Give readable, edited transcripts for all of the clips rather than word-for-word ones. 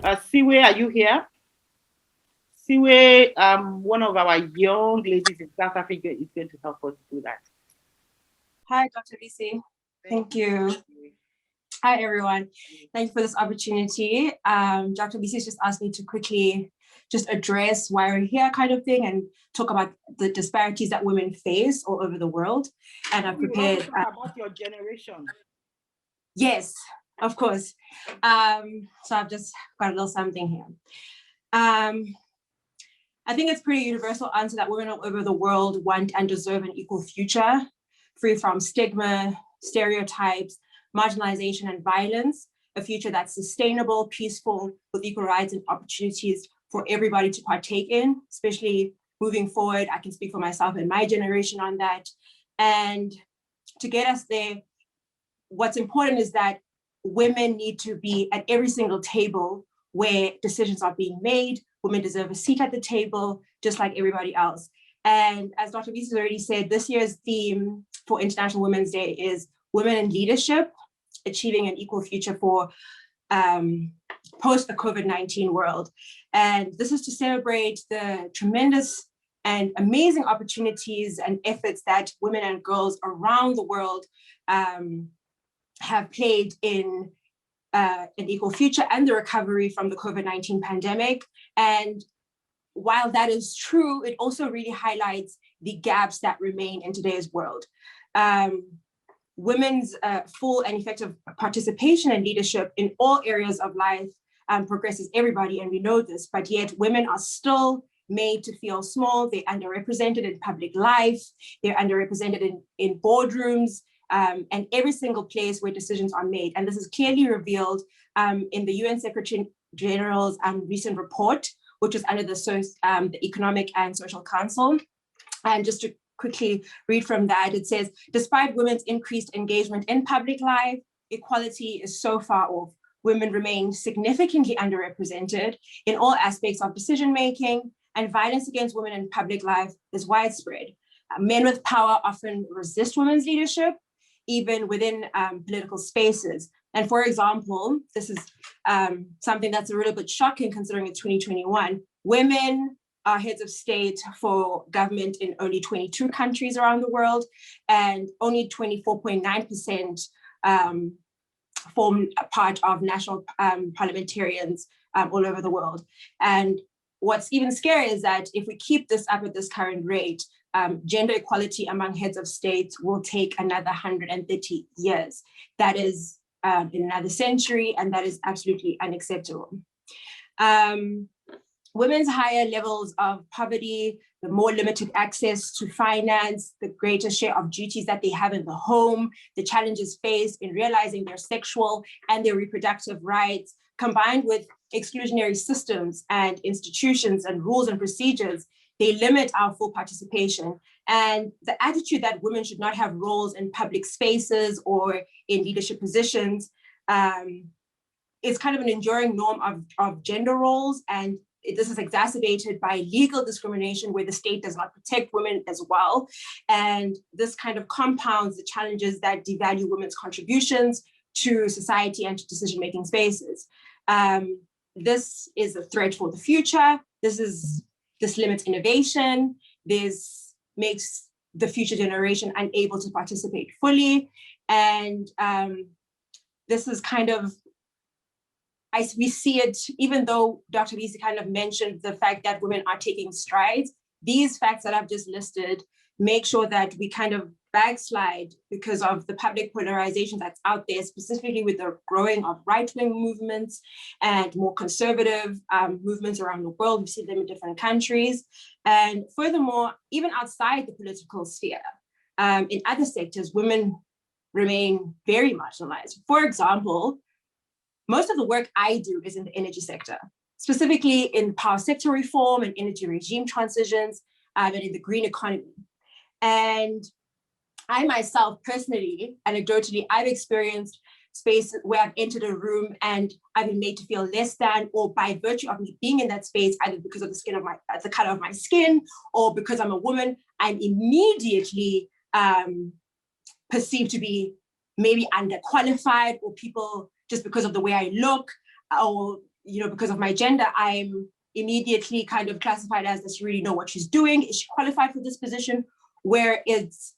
Siwe, are you here? Siwe, one of our young ladies in South Africa, is going to help us do that. Hi, Dr. VC. Thank you. Hi, everyone. Thank you for this opportunity. Dr. VC has just asked me to quickly just address why we're here kind of thing and talk about the disparities that women face all over the world. And I've prepared... about your generation. Yes, of course. So I've just got a little something here. I think it's pretty universal answer that women all over the world want and deserve an equal future, free from stigma, stereotypes, marginalization, and violence, a future that's sustainable, peaceful, with equal rights and opportunities for everybody to partake in, especially moving forward. I can speak for myself and my generation on that. And to get us there, what's important is that women need to be at every single table where decisions are being made. Women deserve a seat at the table, just like everybody else. And as Dr. Visa already said, this year's theme for International Women's Day is Women in Leadership, Achieving an Equal Future for post the COVID-19 world. And this is to celebrate the tremendous and amazing opportunities and efforts that women and girls around the world have played in an equal future and the recovery from the COVID-19 pandemic. And while that is true, it also really highlights the gaps that remain in today's world. Women's full and effective participation and leadership in all areas of life progresses everybody, and we know this, but yet women are still made to feel small. They're underrepresented in public life. They're underrepresented in boardrooms, and every single place where decisions are made. And this is clearly revealed in the UN Secretary General's recent report, which was under the Economic and Social Council. And just to quickly read from that, it says, despite women's increased engagement in public life, equality is so far off. Women remain significantly underrepresented in all aspects of decision-making, and violence against women in public life is widespread. Men with power often resist women's leadership, even within political spaces. And for example, this is something that's a little bit shocking considering it's 2021. Women are heads of state for government in only 22 countries around the world, and only 24.9% form a part of national parliamentarians all over the world. And what's even scary is that if we keep this up at this current rate, gender equality among heads of state will take another 130 years. That is in another century, and that is absolutely unacceptable. Women's higher levels of poverty, the more limited access to finance, the greater share of duties that they have in the home, the challenges faced in realizing their sexual and their reproductive rights, combined with exclusionary systems and institutions and rules and procedures, they limit our full participation. And the attitude that women should not have roles in public spaces or in leadership positions is kind of an enduring norm of gender roles. And this is exacerbated by legal discrimination where the state does not protect women as well. And this kind of compounds the challenges that devalue women's contributions to society and to decision-making spaces. This is a threat for the future. This limits innovation. This makes the future generation unable to participate fully. And this is kind of, we see it, even though Dr. Lisa kind of mentioned the fact that women are taking strides, these facts that I've just listed make sure that we kind of backslide because of the public polarization that's out there, specifically with the growing of right-wing movements and more conservative movements around the world. We see them in different countries. And furthermore, even outside the political sphere, in other sectors, women remain very marginalized. For example, most of the work I do is in the energy sector, specifically in power sector reform and energy regime transitions, and in the green economy. And I myself personally, anecdotally, I've experienced spaces where I've entered a room and I've been made to feel less than, or by virtue of me being in that space, either because of the color of my skin, or because I'm a woman, I'm immediately perceived to be maybe underqualified, or people, just because of the way I look, or because of my gender, I'm immediately kind of classified as, does she really know what she's doing? Is she qualified for this position? Where it's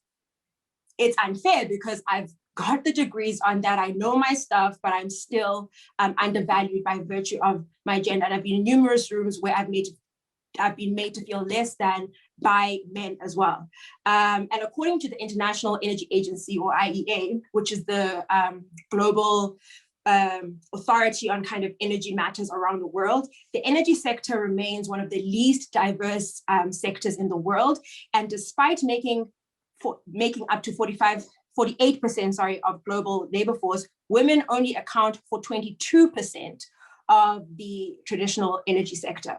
unfair because I've got the degrees on that, I know my stuff, but I'm still undervalued by virtue of my gender. And I've been in numerous rooms where I've been made to feel less than by men as well. And according to the International Energy Agency, or IEA, which is the global authority on kind of energy matters around the world, the energy sector remains one of the least diverse sectors in the world. And despite making up to 48% of global labor force, women only account for 22% of the traditional energy sector,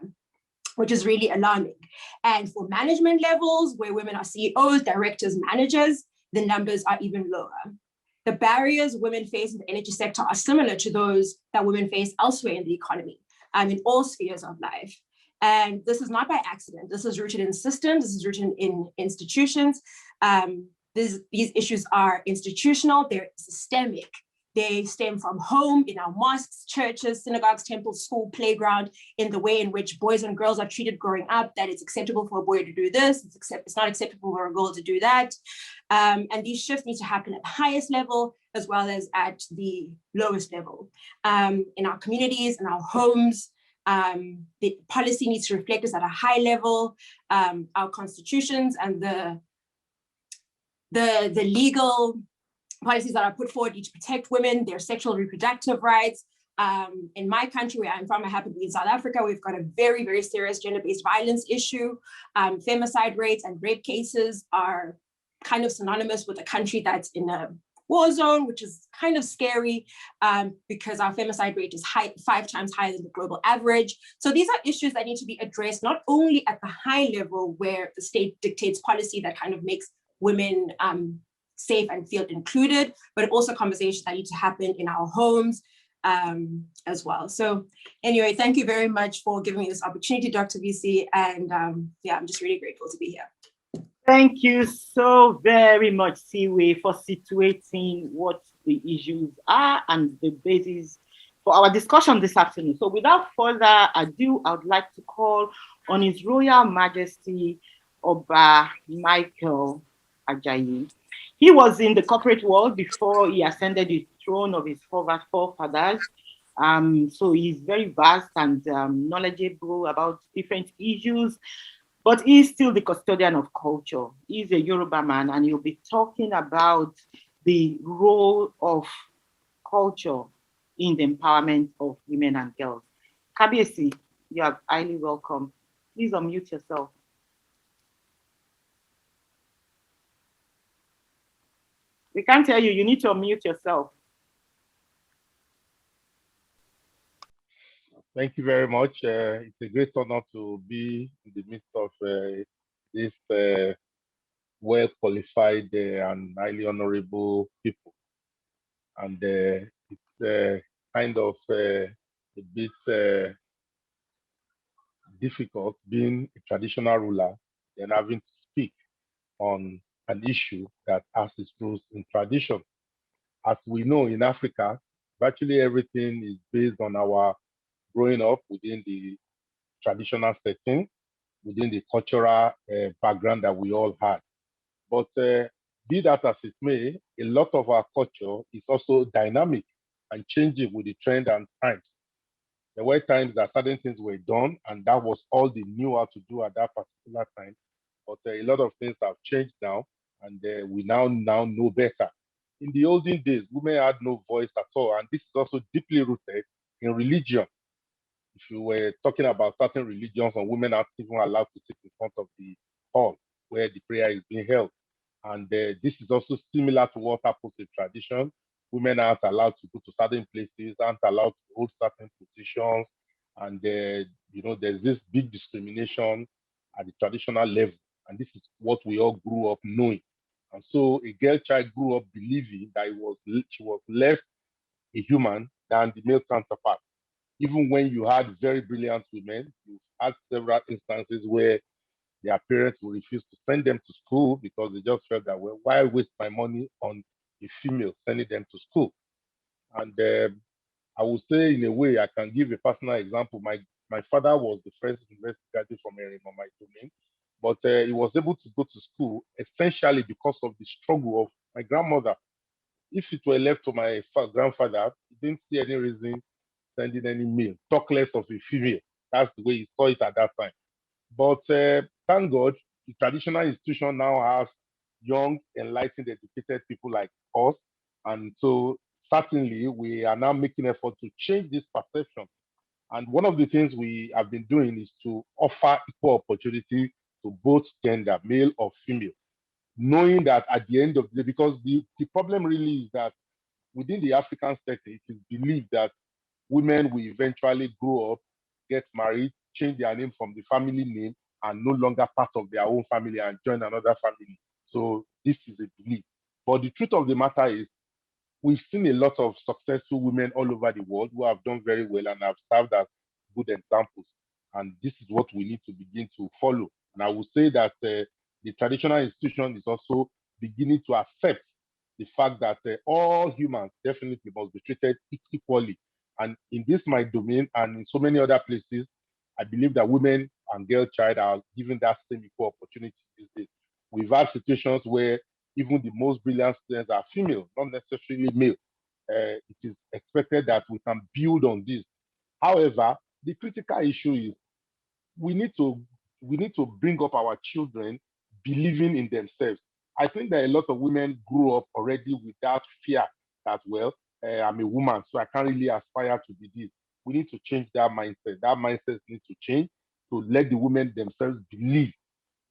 which is really alarming. And for management levels, where women are CEOs, directors, managers, the numbers are even lower. The barriers women face in the energy sector are similar to those that women face elsewhere in the economy, in all spheres of life. And this is not by accident. This is rooted in systems. This is rooted in institutions. These issues are institutional. They're systemic. They stem from home, in our mosques, churches, synagogues, temples, school, playground, in the way in which boys and girls are treated growing up, that it's acceptable for a boy to do this, it's not acceptable for a girl to do that. And these shifts need to happen at the highest level as well as at the lowest level. In our communities, in our homes, the policy needs to reflect this at a high level. Our constitutions and the legal policies that are put forward need to protect women, their sexual and reproductive rights. In my country, where I'm from, I happen to be in South Africa, we've got a very, very serious gender-based violence issue. Femicide rates and rape cases are kind of synonymous with a country that's in a war zone, which is kind of scary because our femicide rate is 5 times higher than the global average. So these are issues that need to be addressed not only at the high level where the state dictates policy that kind of makes women safe and feel included, but also conversations that need to happen in our homes as well. So anyway, thank you very much for giving me this opportunity, Dr. VC. And yeah, I'm just really grateful to be here. Thank you so very much, Siwe, for situating what the issues are and the basis for our discussion this afternoon. So without further ado, I would like to call on His Royal Majesty Oba Michael Ajayi. He was in the corporate world before he ascended the throne of his forefathers. So he's very vast and knowledgeable about different issues, but he's still the custodian of culture. He's a Yoruba man, and he'll be talking about the role of culture in the empowerment of women and girls. Kabiesi, you are highly welcome. Please unmute yourself. We can't hear you. You need to unmute yourself. Thank you very much. It's a great honor to be in the midst of this well-qualified and highly honorable people. And it's kind of a bit difficult being a traditional ruler and having to speak on an issue that has its roots in tradition. As we know, in Africa, virtually everything is based on our growing up within the traditional setting, within the cultural background that we all had. But be that as it may, a lot of our culture is also dynamic and changing with the trend and times. There were times that certain things were done, and that was all they knew how to do at that particular time. But a lot of things have changed now, and we now know better. In the olden days, women had no voice at all, and this is also deeply rooted in religion. If you were talking about certain religions, and women aren't even allowed to sit in front of the hall where the prayer is being held. And this is also similar to what happens in tradition. Women aren't allowed to go to certain places, aren't allowed to hold certain positions. And there's this big discrimination at the traditional level. And this is what we all grew up knowing. And so a girl child grew up believing that she was less a human than the male counterpart. Even when you had very brilliant women, you had several instances where their parents would refuse to send them to school because they just felt that, well, why waste my money on a female sending them to school? And I would say, in a way, I can give a personal example. My father was the first university graduate from my domain, but he was able to go to school essentially because of the struggle of my grandmother. If it were left to my grandfather, he didn't see any reason sending any male, talk less of a female. That's the way he saw it at that time. But thank God, the traditional institution now has young, enlightened, educated people like us. And so certainly we are now making effort to change this perception. And one of the things we have been doing is to offer equal opportunity to both gender, male or female, knowing that at the end of the day, because the problem really is that within the African setting, it is believed that women will eventually grow up, get married, change their name from the family name, and no longer part of their own family and join another family. So this is a belief. But the truth of the matter is, we've seen a lot of successful women all over the world who have done very well and have served as good examples. And this is what we need to begin to follow. And I would say that the traditional institution is also beginning to accept the fact that all humans definitely must be treated equally. And in this my domain and in so many other places, I believe that women and girl child are given that same equal opportunity these days. We've had situations where even the most brilliant students are female, not necessarily male. It is expected that we can build on this. However, the critical issue is we need to we need to bring up our children believing in themselves. I think that a lot of women grew up already without fear that, well, I'm a woman, so I can't really aspire to be this. We need to change that mindset. That mindset needs to change to let the women themselves believe.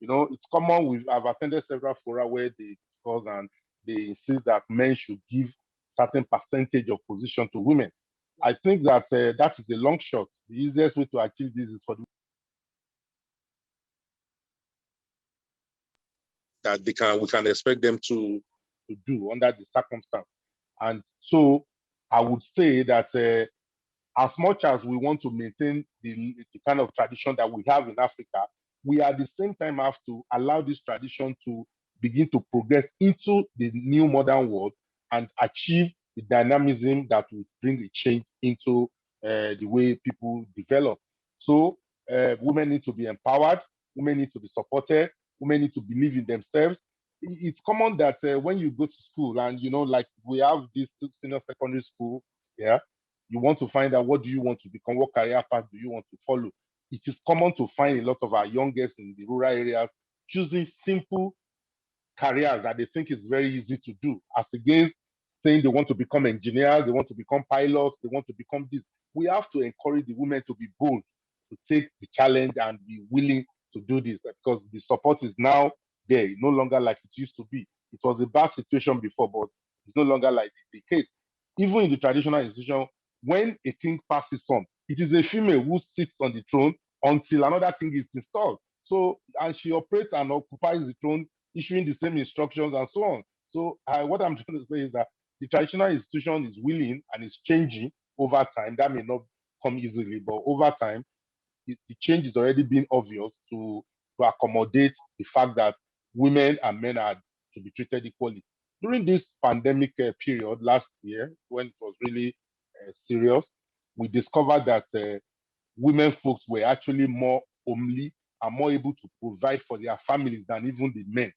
You know, it's common. I've attended several fora where they discuss and they insist that men should give certain percentage of position to women. I think that that is a long shot. The easiest way to achieve this is for the that we can expect them to do under the circumstance. And so I would say that as much as we want to maintain the kind of tradition that we have in Africa, we at the same time have to allow this tradition to begin to progress into the new modern world and achieve the dynamism that will bring a change into the way people develop. So women need to be empowered, women need to be supported, women need to believe in themselves. It's common that when you go to school and, you know, like we have this senior secondary school, yeah, you want to find out what do you want to become, what career path do you want to follow. It is common to find a lot of our youngest in the rural areas choosing simple careers that they think is very easy to do, as against saying they want to become engineers, they want to become pilots, they want to become this. We have to encourage the women to be bold, to take the challenge and be willing to do this, because the support is now there, no longer like it used to be. It was a bad situation before, but it's no longer like the case. Even in the traditional institution, when a king passes on, it is a female who sits on the throne until another king is installed. So, and she operates and occupies the throne, issuing the same instructions and so on. So, what I'm trying to say is that the traditional institution is willing and is changing over time. That may not come easily, but over time, the change is already being obvious to accommodate the fact that women and men are to be treated equally. During this pandemic period last year, when it was really serious, we discovered that women folks were actually more homely and more able to provide for their families than even the men.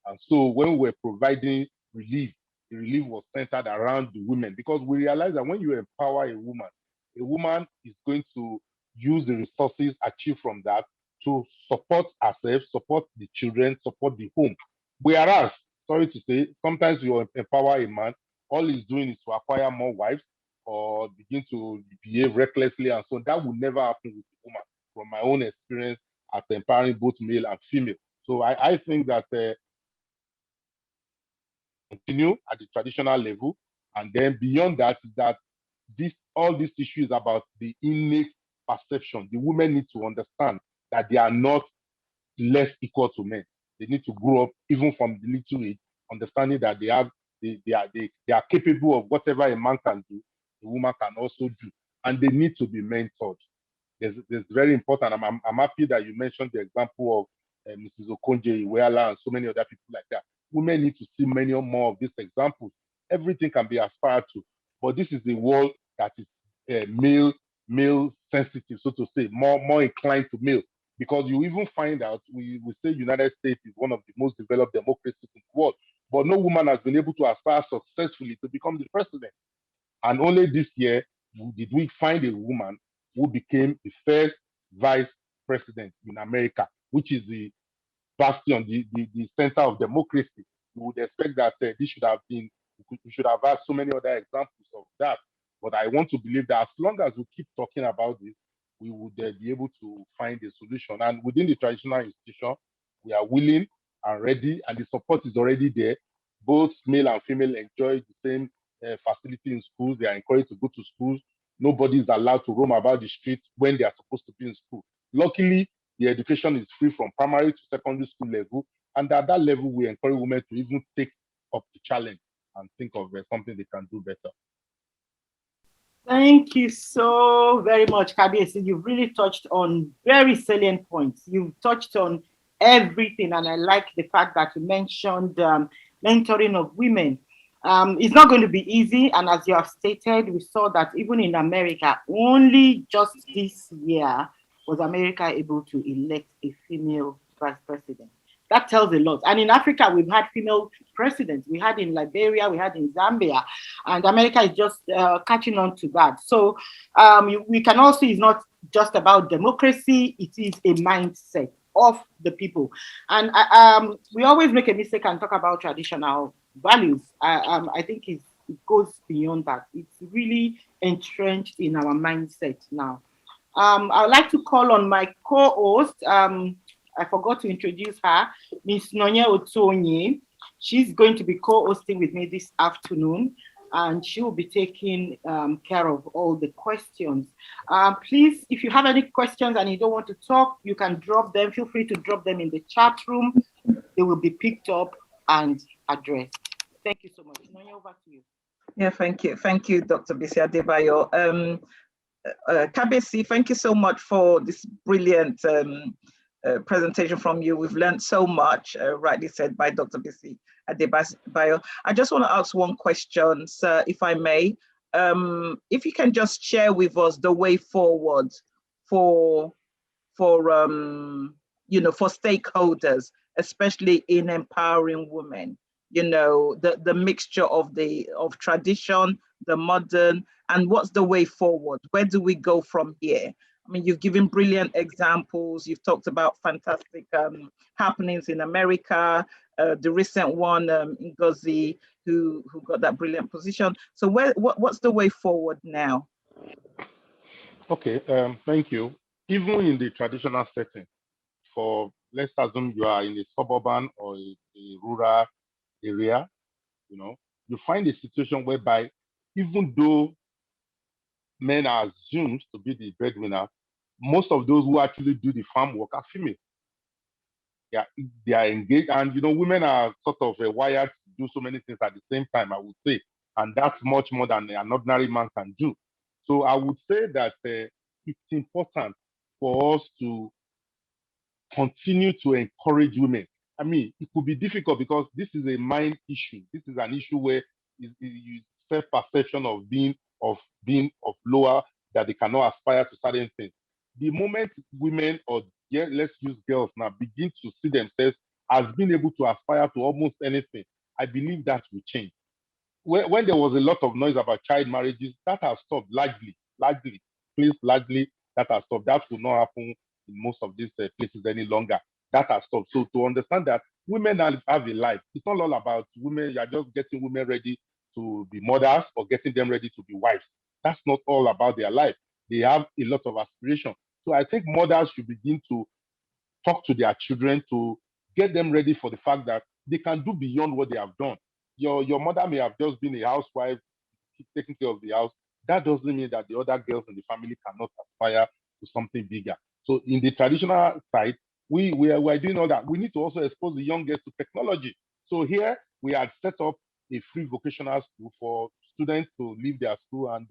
And so when we were providing relief, the relief was centered around the women, because we realized that when you empower a woman is going to use the resources achieved from that to support herself, support the children, support the home. Whereas, sorry to say, sometimes you empower a man, all he's doing is to acquire more wives or begin to behave recklessly, and so that will never happen with the woman, from my own experience at empowering both male and female. So I think that continue at the traditional level, and then beyond that is that all these issues about the innate perception. The women need to understand that they are not less equal to men. They need to grow up even from the little age, understanding that they are capable of whatever a man can do, the woman can also do, and they need to be mentored. There's very important. I'm happy that you mentioned the example of Mrs. Okonje Iweala and so many other people like that. Women need to see many more of these examples. Everything can be aspired to, but this is the world that is male sensitive, so to say, more inclined to male. Because you even find out, we say United States is one of the most developed democracies in the world, but no woman has been able to aspire successfully to become the president. And only this year did we find a woman who became the first vice president in America, which is the bastion, the center of democracy. We would expect that this should have been, we should have had so many other examples of that. But I want to believe that as long as we keep talking about this, we would be able to find a solution. And within the traditional institution, we are willing and ready, and the support is already there. Both male and female enjoy the same facility in schools. They are encouraged to go to schools. Nobody is allowed to roam about the streets when they are supposed to be in school. Luckily, the education is free from primary to secondary school level. And at that level, we encourage women to even take up the challenge and think of something they can do better. Thank you so very much, Kabiesi. You've really touched on very salient points. You've touched on everything, and I like the fact that you mentioned mentoring of women. It's not going to be easy, and as you have stated, we saw that even in America, only just this year was America able to elect a female vice president. That tells a lot. And in Africa, we've had female presidents. We had in Liberia, we had in Zambia, and America is just catching on to that. So we can also, it's not just about democracy, it is a mindset of the people. And we always make a mistake and talk about traditional values. I think it goes beyond that. It's really entrenched in our mindset now. I would like to call on my co-host. I forgot to introduce her, Ms. Nonya Otonye. She's going to be co-hosting with me this afternoon, and she will be taking care of all the questions. Please, if you have any questions and you don't want to talk, you can drop them. Feel free to drop them in the chat room. They will be picked up and addressed. Thank you so much. Nonya, over to you. Yeah, thank you. Thank you, Dr. Bisi Adebayo. Kabesi, thank you so much for this brilliant presentation from you. We've learned so much, rightly said by Dr. Bisi Adebayo. I just want to ask one question, sir, if I may. If you can just share with us the way forward for stakeholders, especially in empowering women. The mixture of tradition, the modern, and what's the way forward? Where do we go from here? I mean, you've given brilliant examples. You've talked about fantastic happenings in America, the recent one in Ngozi, who got that brilliant position. So what's the way forward now? Okay, thank you. Even in the traditional setting, let's assume you are in a suburban or a rural area, you find a situation whereby even though men are assumed to be the breadwinner, most of those who actually do the farm work are female. Yeah, they are engaged, and women are sort of wired to do so many things at the same time, I would say, and that's much more than an ordinary man can do. So I would say that it's important for us to continue to encourage women. I mean, it could be difficult because this is a mind issue. This is an issue where you self-perception of being lower, that they cannot aspire to certain things. The moment women, or let's use girls now, begin to see themselves as being able to aspire to almost anything, I believe that will change. When there was a lot of noise about child marriages, that has stopped largely, that has stopped. That will not happen in most of these places any longer. That has stopped. So to understand that women have a life, it's not all about women. You are just getting women ready to be mothers or getting them ready to be wives. That's not all about their life. They have a lot of aspiration. So I think mothers should begin to talk to their children to get them ready for the fact that they can do beyond what they have done. Your mother may have just been a housewife, taking care of the house. That doesn't mean that the other girls in the family cannot aspire to something bigger. So in the traditional side, we're doing all that. We need to also expose the young girls to technology. So here we had set up a free vocational school for students to leave their school and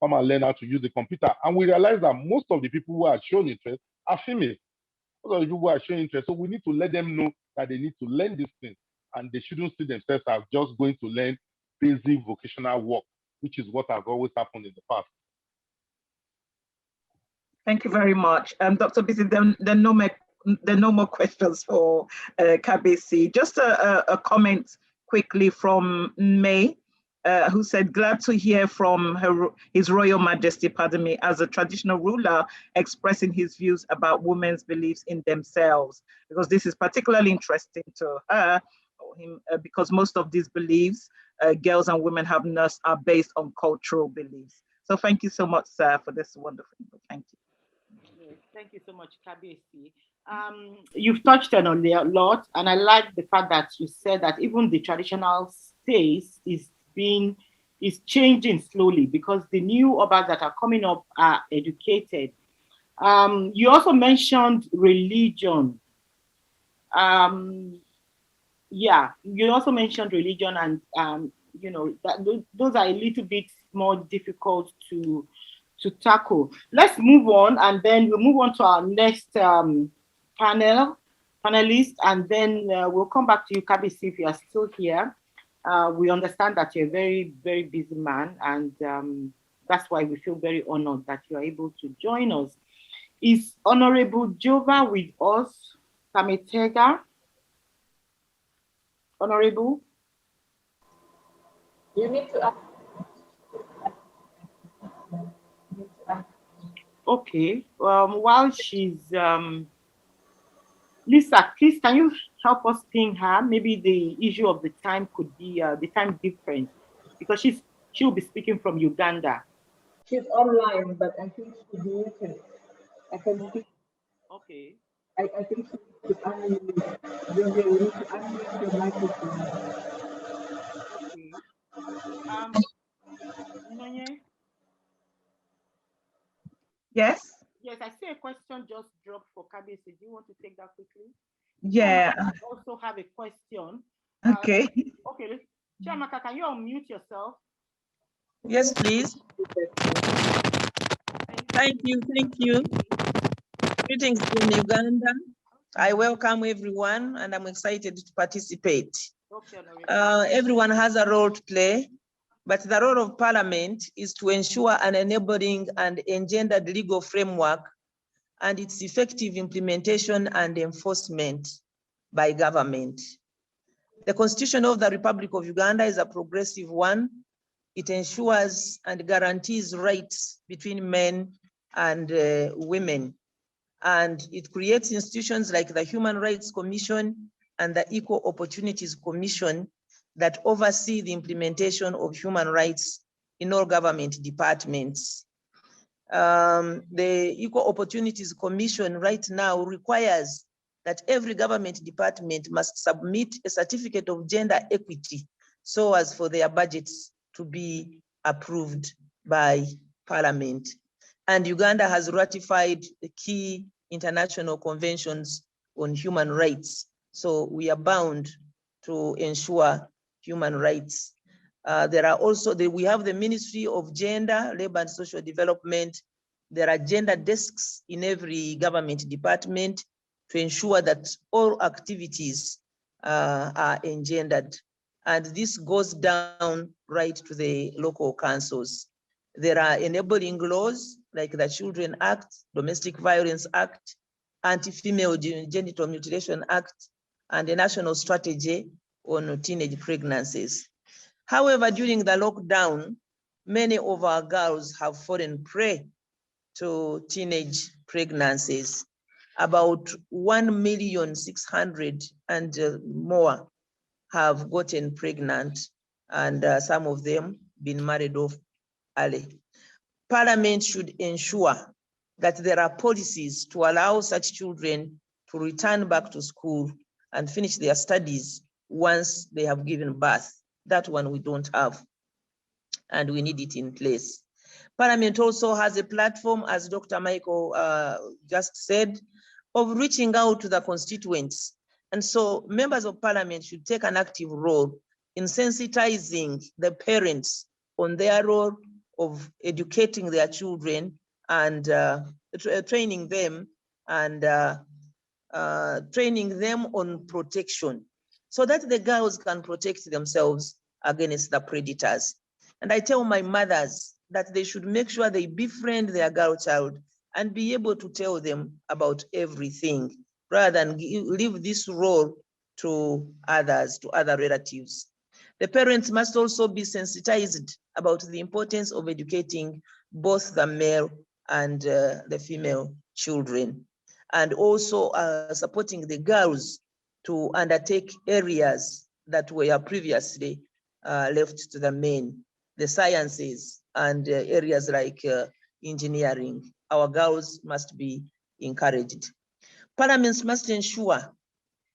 come and learn how to use the computer. And we realized that most of the people who are showing interest are female. Most of the people who are showing interest. So we need to let them know that they need to learn these things, and they shouldn't see themselves as just going to learn basic vocational work. which is what has always happened in the past. Thank you very much. Dr. Bisi, there are no more questions for Kabisi. Just a comment quickly from May, who said, glad to hear from His Royal Majesty, pardon me, as a traditional ruler expressing his views about women's beliefs in themselves, because this is particularly interesting to her or him, because most of these beliefs girls and women have nursed are based on cultural beliefs. So thank you so much, sir, for this wonderful input. Thank you. Yes, thank you so much, Kabesi. You've touched on a lot, and I like the fact that you said that even the traditional space is changing slowly because the new Obas that are coming up are educated. You also mentioned religion. Yeah, you also mentioned religion, and you know that those are a little bit more difficult to tackle. Let's move on, and then we'll move on to our next panelist, and then we'll come back to you, Kabisi, if you are still here. We understand that you're a very, very busy man, and that's why we feel very honored that you are able to join us. Is Honorable Jova with us, Kamitega? Honorable? You need to ask. Okay. While she's Lisa, please can you help us ping her? Maybe the issue of the time could be the time difference, because she'll be speaking from Uganda. She's online, but I think she's muted. I can see. Okay. I think she's unmuted. You need to unmute your microphone. Okay. Nonye? Yes. Yes, I see a question just dropped for Kabesi. Do you want to take that quickly? Yeah. I also have a question. Okay. Okay. Chiamaka, can you unmute yourself? Yes, please. Thank you. Greetings from Uganda. I welcome everyone, and I'm excited to participate. Okay, everyone has a role to play, but the role of Parliament is to ensure an enabling and engendered legal framework and its effective implementation and enforcement by government. The Constitution of the Republic of Uganda is a progressive one. It ensures and guarantees rights between men and women. And it creates institutions like the Human Rights Commission and the Equal Opportunities Commission that oversee the implementation of human rights in all government departments. The Equal Opportunities Commission right now requires that every government department must submit a certificate of gender equity so as for their budgets to be approved by Parliament. And Uganda has ratified the key international conventions on human rights. So we are bound to ensure human rights. There are also, we have the Ministry of Gender, Labor and Social Development. There are gender desks in every government department to ensure that all activities are engendered. And this goes down right to the local councils. There are enabling laws like the Children Act, Domestic Violence Act, Anti-Female Genital Mutilation Act, and the National Strategy on Teenage Pregnancies. However, during the lockdown, many of our girls have fallen prey to teenage pregnancies. About 1,600,000 and more have gotten pregnant, and some of them been married off early. Parliament should ensure that there are policies to allow such children to return back to school and finish their studies once they have given birth. That one we don't have, and we need it in place. Parliament also has a platform, as Dr. Michael just said, of reaching out to the constituents. And so members of Parliament should take an active role in sensitizing the parents on their role of educating their children and training them and training them on protection so that the girls can protect themselves against the predators. And I tell my mothers that they should make sure they befriend their girl child and be able to tell them about everything rather than leave this role to others, to other relatives. The parents must also be sensitized about the importance of educating both the male and the female children, and also supporting the girls to undertake areas that were previously left to the men, the sciences and areas like engineering. Our girls must be encouraged. Parliaments must ensure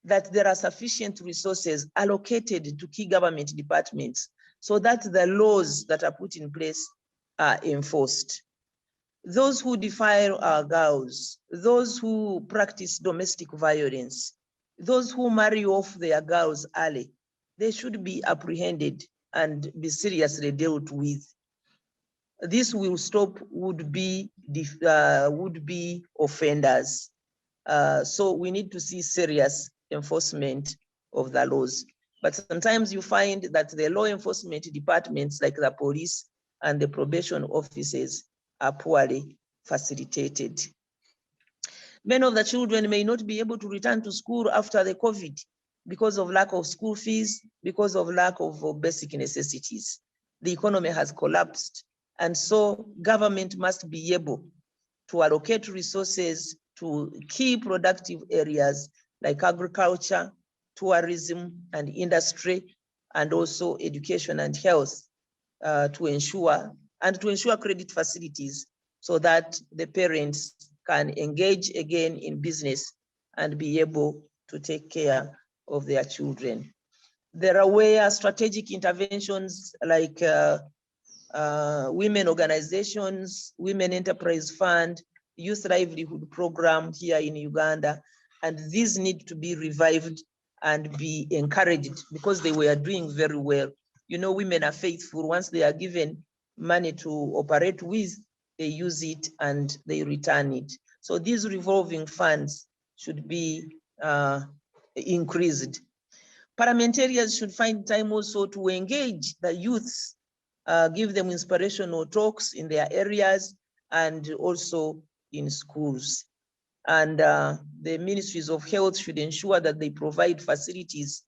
that there are sufficient resources allocated to key government departments so that the laws that are put in place are enforced. Those who defile our girls, those who practice domestic violence, those who marry off their girls early, they should be apprehended and be seriously dealt with. This will stop would-be offenders. So we need to see serious enforcement of the laws. But sometimes you find that the law enforcement departments like the police and the probation offices are poorly facilitated. Many of the children may not be able to return to school after the COVID because of lack of school fees, because of lack of basic necessities. The economy has collapsed. And so government must be able to allocate resources to key productive areas like agriculture, tourism, and industry, and also education and health to ensure credit facilities so that the parents can engage again in business and be able to take care of their children. There are strategic interventions like women organizations, Women Enterprise Fund, Youth Livelihood Program here in Uganda, and these need to be revived and be encouraged because they were doing very well. You know, women are faithful. Once they are given money to operate with, they use it and they return it. So these revolving funds should be increased. Parliamentarians should find time also to engage the youths, give them inspirational talks in their areas and also in schools. And the ministries of health should ensure that they provide facilities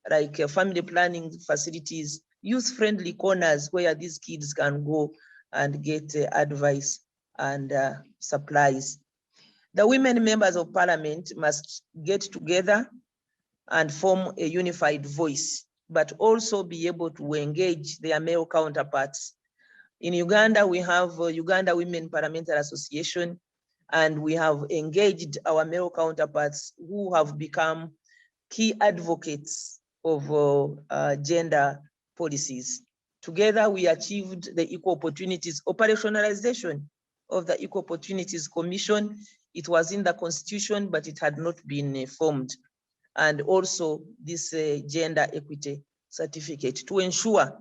like family planning facilities, youth-friendly corners where these kids can go and get advice and supplies. The women members of parliament must get together and form a unified voice, but also be able to engage their male counterparts. In Uganda, we have Uganda Women Parliamentary Association, and we have engaged our male counterparts who have become key advocates of gender policies. Together, we achieved the Equal Opportunities operationalization of the Equal Opportunities Commission. It was in the Constitution, but it had not been formed. And also this gender equity certificate to ensure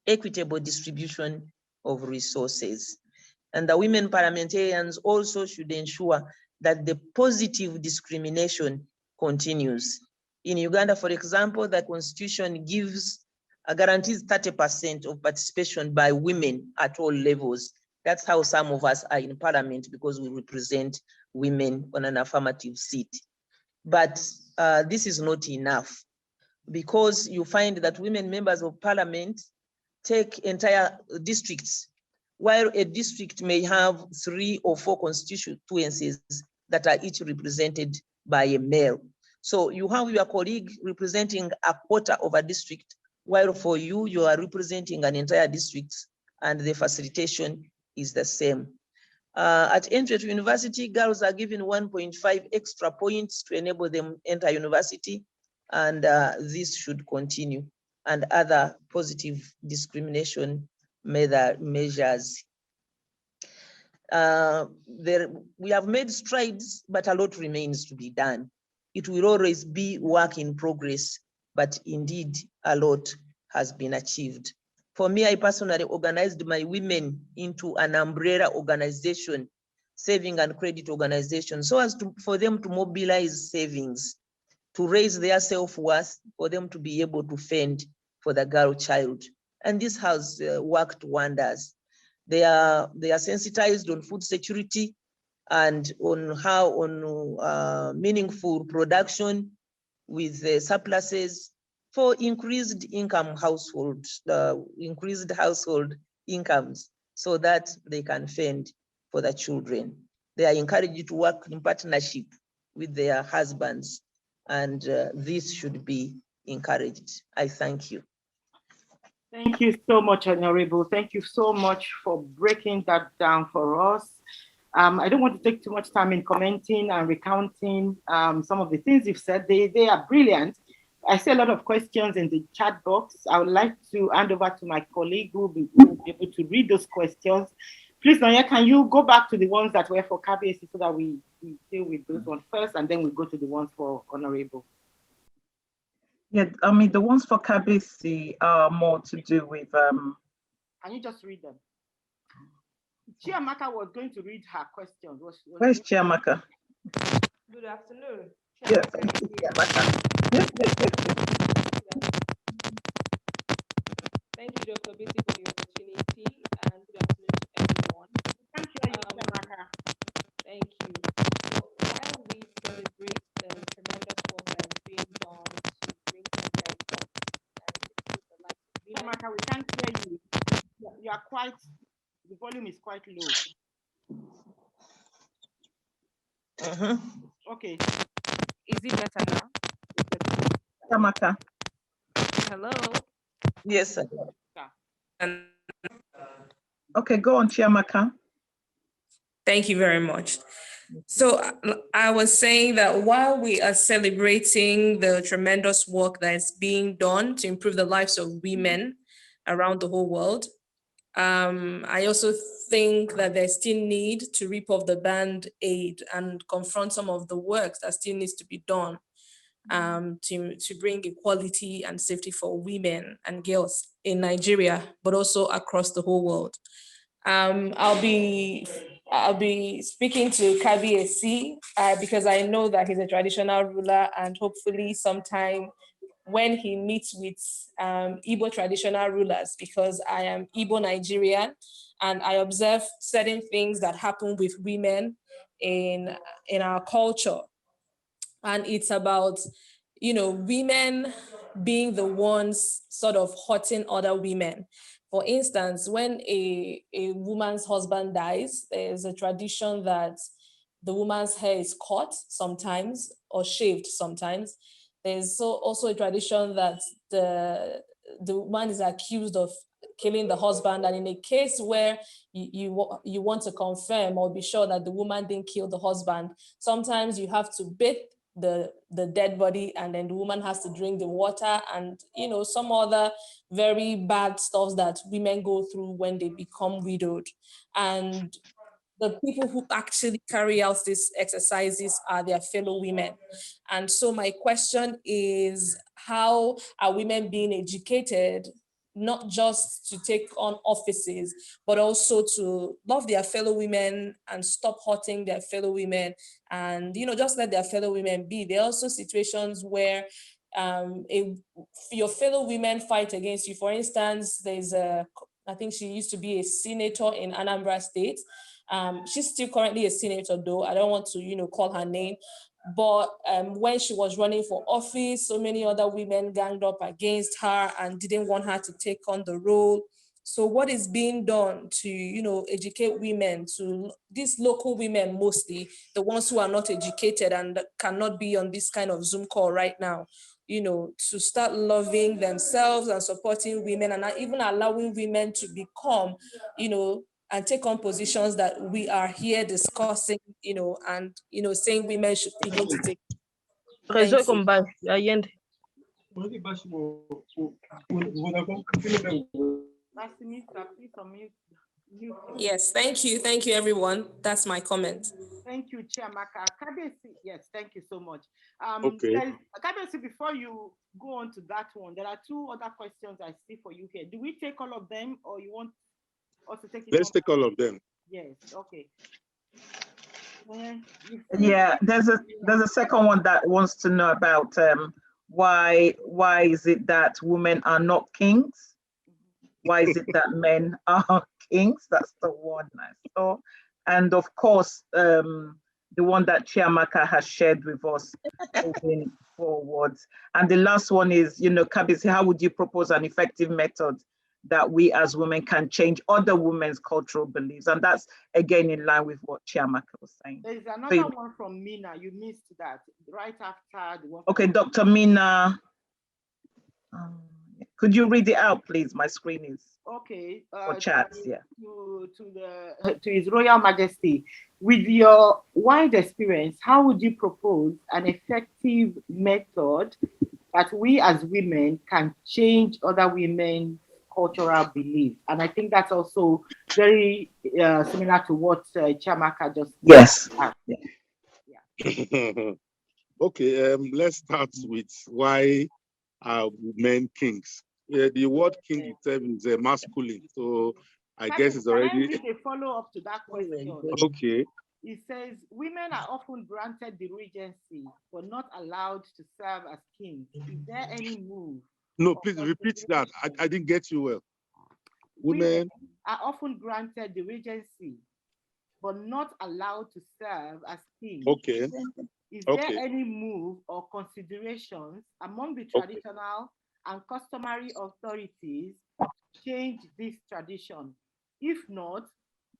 equitable distribution of resources. And the women parliamentarians also should ensure that the positive discrimination continues. In Uganda, for example, the Constitution guarantees 30% of participation by women at all levels. That's how some of us are in parliament, because we represent women on an affirmative seat. But this is not enough, because you find that women members of parliament take entire districts, while a district may have 3 or 4 constituencies that are each represented by a male. So you have your colleague representing a quarter of a district, while for you, you are representing an entire district, and the facilitation is the same. At entry to university, girls are given 1.5 extra points to enable them enter university, and this should continue, and other positive discrimination measures. We have made strides, but a lot remains to be done. It will always be work in progress, but indeed a lot has been achieved. For me, I personally organized my women into an umbrella organization, saving and credit organization, so as for them to mobilize savings, to raise their self-worth, for them to be able to fend for the girl child. And this has worked wonders. They are sensitized on food security and on meaningful production with surpluses for increased income households, increased household incomes, so that they can fend for the children. They are encouraged to work in partnership with their husbands, and this should be encouraged. I thank you. Thank you so much, Honorable. Thank you so much for breaking that down for us. I don't want to take too much time in commenting and recounting some of the things you've said. They are brilliant. I see a lot of questions in the chat box. I would like to hand over to my colleague who will be able to read those questions. Please, Nonya, can you go back to the ones that were for KBC so that we deal with those ones first, and then we go to the ones for Honorable. Yeah, I mean, the ones for KBC are more to do with... Can you just read them? Chiamaka was going to read her questions. Where's Chiamaka? Good afternoon. Yeah, thank you, Chiamaka. Thank you, Dr. Betty, for the opportunity, and good afternoon to everyone. Thank you, Chiamaka. Thank you. So, while we celebrate the tremendous work that is being done to bring gender equality and improve the lives of women, Chiamaka, we can't hear you. You are quite, the volume is quite low. Okay. Is it better now? Chiamaka. Hello? Yes, sir. Okay, go on, Chiamaka. Thank you very much. So I was saying that while we are celebrating the tremendous work that is being done to improve the lives of women around the whole world, I also think that there's still need to rip off the band-aid and confront some of the work that still needs to be done to bring equality and safety for women and girls in Nigeria, but also across the whole world. I'll be speaking to Kabi because I know that he's a traditional ruler, and hopefully sometime when he meets with Igbo traditional rulers, because I am Igbo Nigerian and I observe certain things that happen with women in our culture. And it's about, women being the ones sort of hurting other women. For instance, when a woman's husband dies, there's a tradition that the woman's hair is cut sometimes or shaved sometimes. There's also a tradition that the woman is accused of killing the husband, and in a case where you want to confirm or be sure that the woman didn't kill the husband, sometimes you have to bathe the dead body, and then the woman has to drink the water, and some other very bad stuff that women go through when they become widowed. And the people who actually carry out these exercises are their fellow women. And so my question is, how are women being educated, not just to take on offices, but also to love their fellow women and stop hurting their fellow women, and just let their fellow women be? There are also situations where your fellow women fight against you. For instance, I think she used to be a senator in Anambra State. She's still currently a senator, though. I don't want to, call her name. But when she was running for office, so many other women ganged up against her and didn't want her to take on the role. So what is being done to, educate women, to these local women mostly, the ones who are not educated and cannot be on this kind of Zoom call right now, to start loving themselves and supporting women, and even allowing women to become, and take on positions that we are here discussing, and, saying women should be able to take. Thank you. Yes, thank you. Thank you, everyone. That's my comment. Thank you, Chiamaka. Kabesi, yes, thank you so much. Okay. Kabesi, before you go on to that one, there are two other questions I see for you here. Do we take all of them, or you want us to take it? Let's take all of them. Yes, okay. Yeah, there's a second one that wants to know about why is it that women are not kings? Why is it that men are kings? That's the one I saw. And of course, the one that Chiamaka has shared with us moving forward. And the last one is, Kabisi, how would you propose an effective method that we as women can change other women's cultural beliefs? And that's again in line with what Chiamaka was saying. There's another one from Mina. You missed that right after the one. Okay, Dr. Mina. Could you read it out, please? My screen is okay. For chats, yeah. To His Royal Majesty, with your wide experience, how would you propose an effective method that we as women can change other women's cultural beliefs? And I think that's also very similar to what Chiamaka just said. Yeah. Okay, let's start with why are men kings. The word king itself is masculine, so I guess it's already. Can I read a follow-up to that question? Okay. It says women are often granted the regency, but not allowed to serve as kings. Is there any move? No, please repeat that. I didn't get you well. Women are often granted the regency, but not allowed to serve as kings. Okay. Is there any move or considerations among the traditional and customary authorities to change this tradition? If not,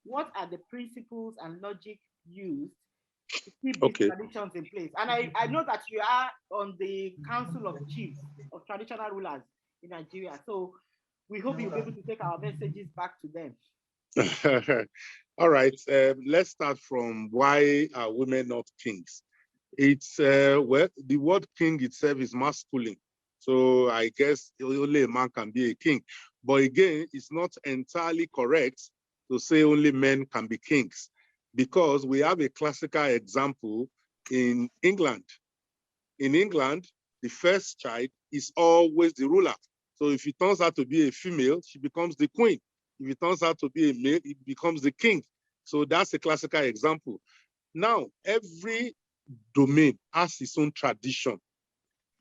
what are the principles and logic used to keep these traditions in place? And I know that you are on the Council of Chiefs of Traditional Rulers in Nigeria, so we hope you'll be able to take our messages back to them. All right, let's start from why are women not kings? It's, well, the word king itself is masculine. So I guess only a man can be a king. But again, it's not entirely correct to say only men can be kings, because we have a classical example in England. In England, the first child is always the ruler. So if it turns out to be a female, she becomes the queen. If it turns out to be a male, it becomes the king. So that's a classical example. Now, every domain has its own tradition.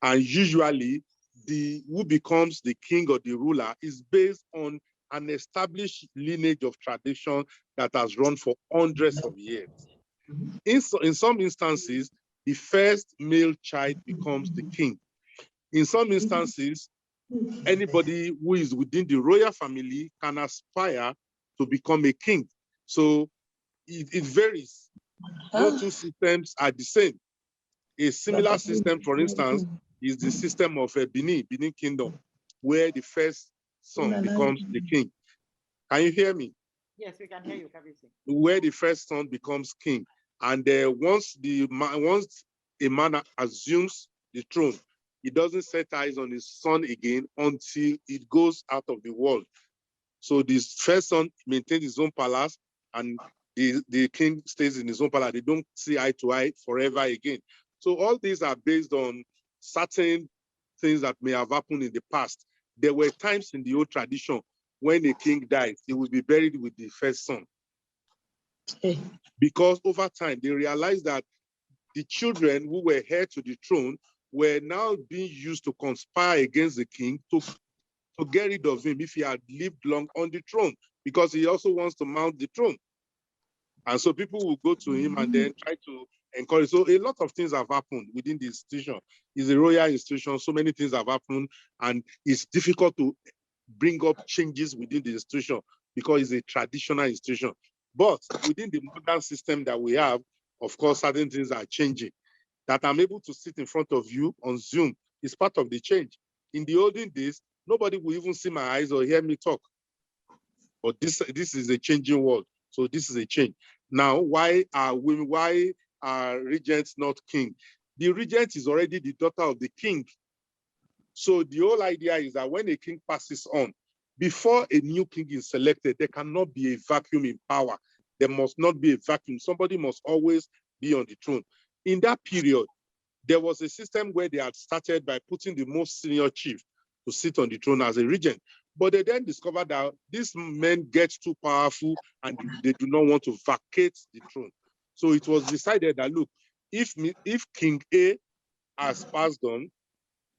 And usually, who becomes the king or the ruler is based on an established lineage of tradition that has run for hundreds of years. In some instances, the first male child becomes the king. In some instances, anybody who is within the royal family can aspire to become a king. So it varies. No two systems are the same. A similar system, for instance, is the system of Benin Kingdom, where the first son becomes the king. Can you hear me? Yes, we can hear you, Kabisi. Where the first son becomes king. And once a man assumes the throne, he doesn't set eyes on his son again until it goes out of the world. So this first son maintains his own palace, and the king stays in his own palace. They don't see eye to eye forever again. So all these are based on certain things that may have happened in the past. There were times in the old tradition when a king died, he would be buried with the first son. Because over time, they realized that the children who were heir to the throne were now being used to conspire against the king to get rid of him if he had lived long on the throne, because he also wants to mount the throne. And so people will go to him and then try to encourage. So a lot of things have happened within the institution. It's a royal institution, so many things have happened, and it's difficult to bring up changes within the institution because it's a traditional institution. But within the modern system that we have, of course, certain things are changing. That I'm able to sit in front of you on Zoom is part of the change. In the olden days, nobody will even see my eyes or hear me talk. But this is a changing world. So this is a change. Now, why are regents not king? The regent is already the daughter of the king. So the whole idea is that when a king passes on, before a new king is selected, there cannot be a vacuum in power. There must not be a vacuum. Somebody must always be on the throne. In that period, there was a system where they had started by putting the most senior chief to sit on the throne as a regent. But they then discovered that these men get too powerful and they do not want to vacate the throne. So it was decided that, look, if King A has passed on,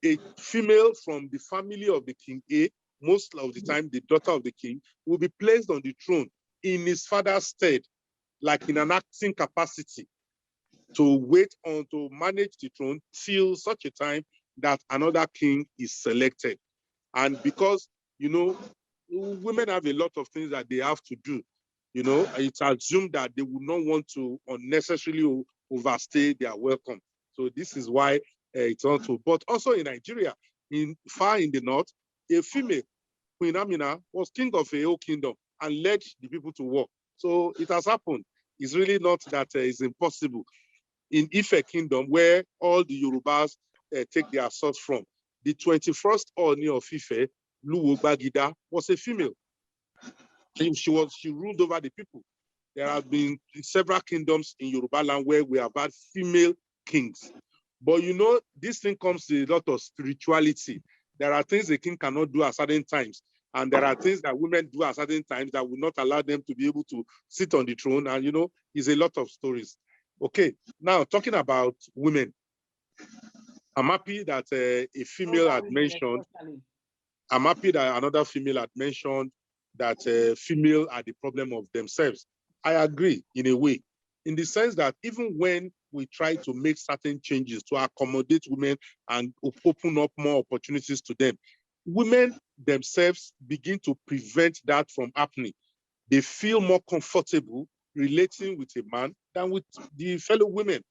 a female from the family of the King A most of the time, the daughter of the king will be placed on the throne in his father's stead, like in an acting capacity, to wait on to manage the throne till such a time that another king is selected. And because, you know, women have a lot of things that they have to do, you know, it's assumed that they would not want to unnecessarily overstay their welcome. So this is why it's also, but also in Nigeria, far in the north, a female, Queen Amina, was king of a whole kingdom and led the people to war. So it has happened. It's really not that it's impossible. In Ife Kingdom, where all the Yorubas take their source from, the 21st Oni of Ife, Luwo Gbagida, was a female. She ruled over the people. There have been several kingdoms in Yoruba land where we have had female kings. But you know, this thing comes with a lot of spirituality. There are things a king cannot do at certain times. And there are things that women do at certain times that will not allow them to be able to sit on the throne. And you know, it's a lot of stories. Okay, now talking about women, I'm happy that a female had mentioned, I'm happy that another female had mentioned that female are the problem of themselves. I agree in a way, in the sense that even when we try to make certain changes to accommodate women and open up more opportunities to them, women themselves begin to prevent that from happening. They feel more comfortable relating with a man than with the fellow women.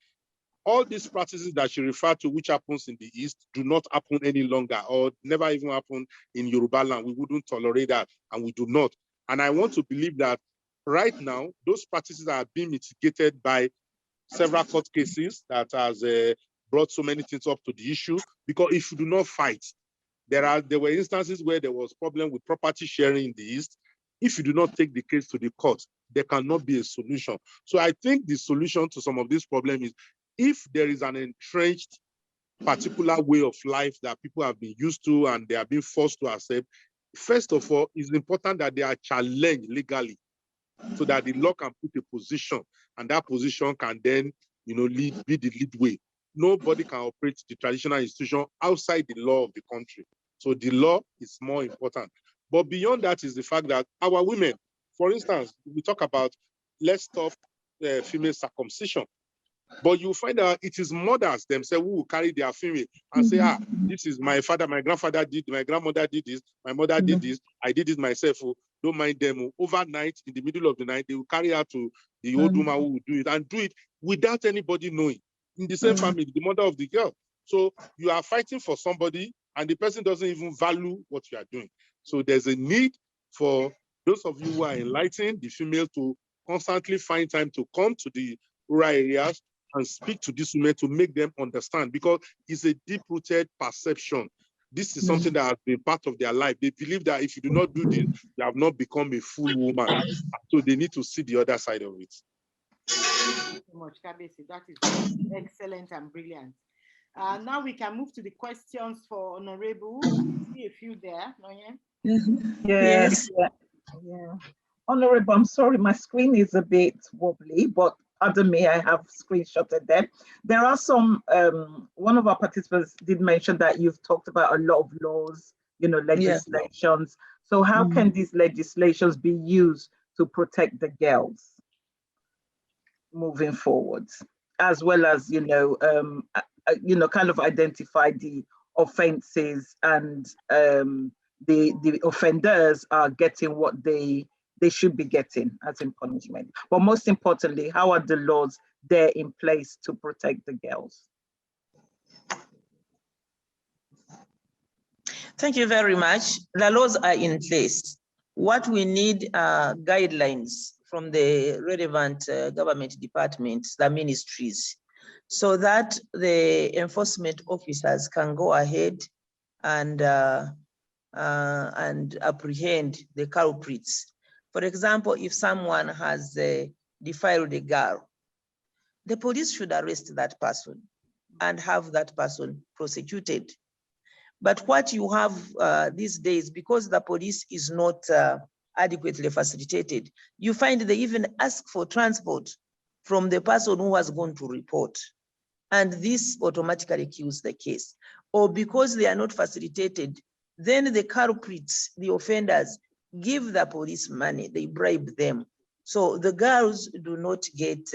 All these practices that she referred to, which happens in the East, do not happen any longer or never even happen in Yoruba land. We wouldn't tolerate that, and we do not. And I want to believe that right now, those practices are being mitigated by several court cases that has brought so many things up to the issue. Because if you do not fight, there were instances where there was problem with property sharing in the East. If you do not take the case to the court, there cannot be a solution. So I think the solution to some of these problems is if there is an entrenched particular way of life that people have been used to and they are being forced to accept, first of all, it's important that they are challenged legally so that the law can put a position and that position can then, you know, be the lead way. Nobody can operate the traditional institution outside the law of the country. So the law is more important. But beyond that is the fact that our women, for instance, we talk about let's stop female circumcision. But you find out it is mothers themselves who will carry their female and say, this is my father, my grandfather did, my grandmother did this, my mother did this, I did it myself. Don't mind them. Overnight, in the middle of the night, they will carry out to the old woman who will do it and do it without anybody knowing. In the same family, the mother of the girl. So you are fighting for somebody and the person doesn't even value what you are doing. So there's a need for those of you who are enlightened, the female, to constantly find time to come to the rural areas and speak to these women to make them understand, because it's a deep-rooted perception. This is something that has been part of their life. They believe that if you do not do this, you have not become a full woman. So they need to see the other side of it. Thank you so much, Kabesi. That is excellent and brilliant. Now we can move to the questions for Honorable. I see a few there, Noye. Yes. Yeah. Honorable, I'm sorry, my screen is a bit wobbly, but pardon me, I have screenshotted them. There are some, one of our participants did mention that you've talked about a lot of laws, you know, legislations. So how can these legislations be used to protect the girls moving forward, as well as, you know, kind of identify the offenses and the offenders are getting what they should be getting as in punishment. But most importantly, how are the laws there in place to protect the girls? Thank you very much. The laws are in place. What we need are guidelines from the relevant government departments, the ministries, so that the enforcement officers can go ahead and apprehend the culprits. For example, if someone has defiled a girl, the police should arrest that person and have that person prosecuted. But what you have these days, because the police is not adequately facilitated, you find they even ask for transport from the person who has gone to report. And this automatically kills the case. Or because they are not facilitated, Then the culprits, the offenders, give the police money, they bribe them. So the girls do not get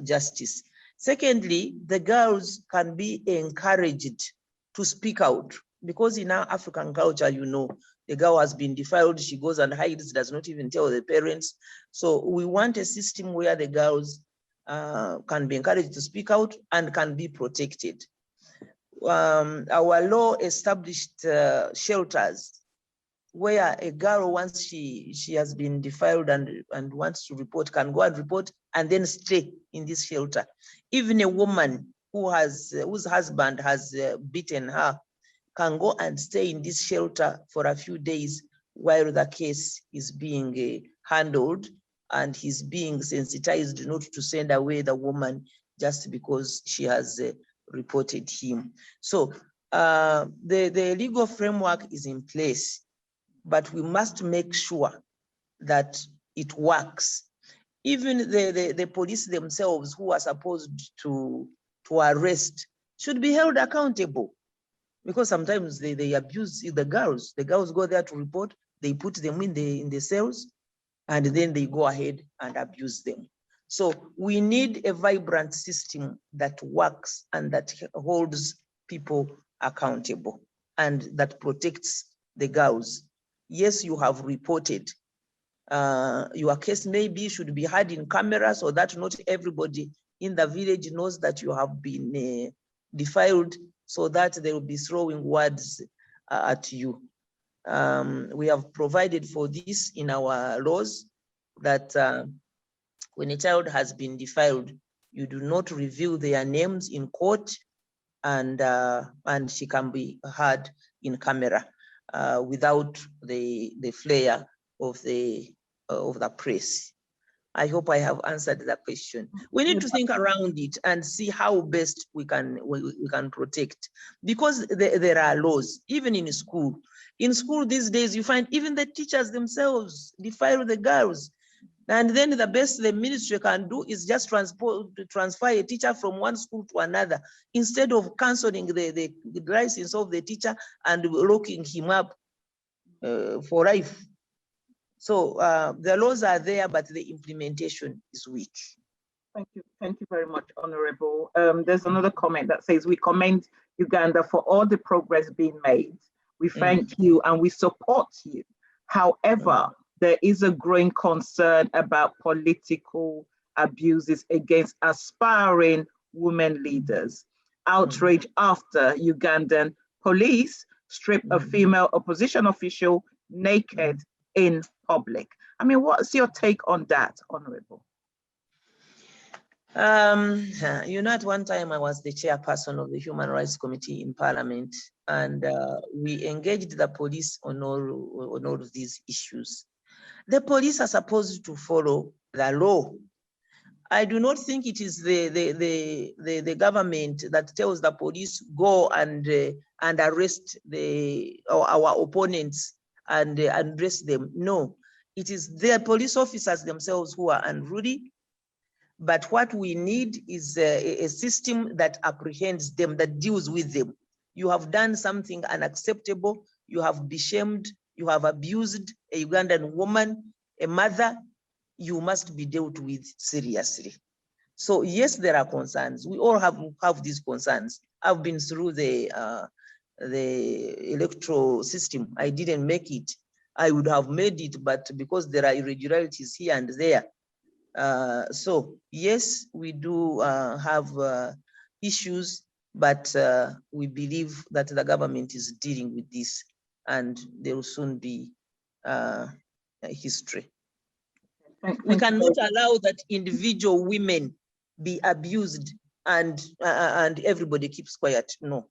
justice. Secondly, the girls can be encouraged to speak out, because in our African culture, you know, the girl has been defiled, she goes and hides, does not even tell the parents. So we want a system where the girls can be encouraged to speak out and can be protected. Our law established shelters where a girl, once she has been defiled and wants to report, can go and report and then stay in this shelter. Even a woman whose husband has beaten her can go and stay in this shelter for a few days while the case is being handled, and he's being sensitized not to send away the woman just because she has reported him. So the legal framework is in place, but we must make sure that it works. Even the police themselves, who are supposed to arrest, should be held accountable, because sometimes they abuse the girls. The girls go there to report, they put them in the cells, and then they go ahead and abuse them. So we need a vibrant system that works and that holds people accountable and that protects the girls. Yes, you have reported. Your case maybe should be heard in camera so that not everybody in the village knows that you have been defiled, so that they will be throwing words at you. We have provided for this in our laws, that when a child has been defiled, you do not reveal their names in court, and she can be heard in camera without the flare of the press. I hope I have answered that question. We need to think around it and see how best we can protect, because there are laws, even in school. In school these days, you find even the teachers themselves defile the girls. And then the best the ministry can do is just transfer a teacher from one school to another, instead of canceling the license of the teacher and locking him up for life. So the laws are there, but the implementation is weak. Thank you very much, Honorable. There's another comment that says, we commend Uganda for all the progress being made. We thank you and we support you. However, there is a growing concern about political abuses against aspiring women leaders. Outrage after Ugandan police stripped a female opposition official naked in public. I mean, what's your take on that, Honorable? You know, at one time I was the chairperson of the Human Rights Committee in Parliament, and we engaged the police on all of these issues. The police are supposed to follow the law. I do not think it is the government that tells the police go and arrest our opponents and arrest them. No, it is their police officers themselves who are unruly. But what we need is a system that apprehends them, that deals with them. You have done something unacceptable, you have shamed, you have abused a Ugandan woman, a mother, you must be dealt with seriously. So yes, there are concerns. We all have these concerns. I've been through the electoral system. I didn't make it. I would have made it, but because there are irregularities here and there. So yes, we do have issues, but we believe that the government is dealing with this, and there will soon be history. We cannot allow that individual women be abused and everybody keeps quiet. No.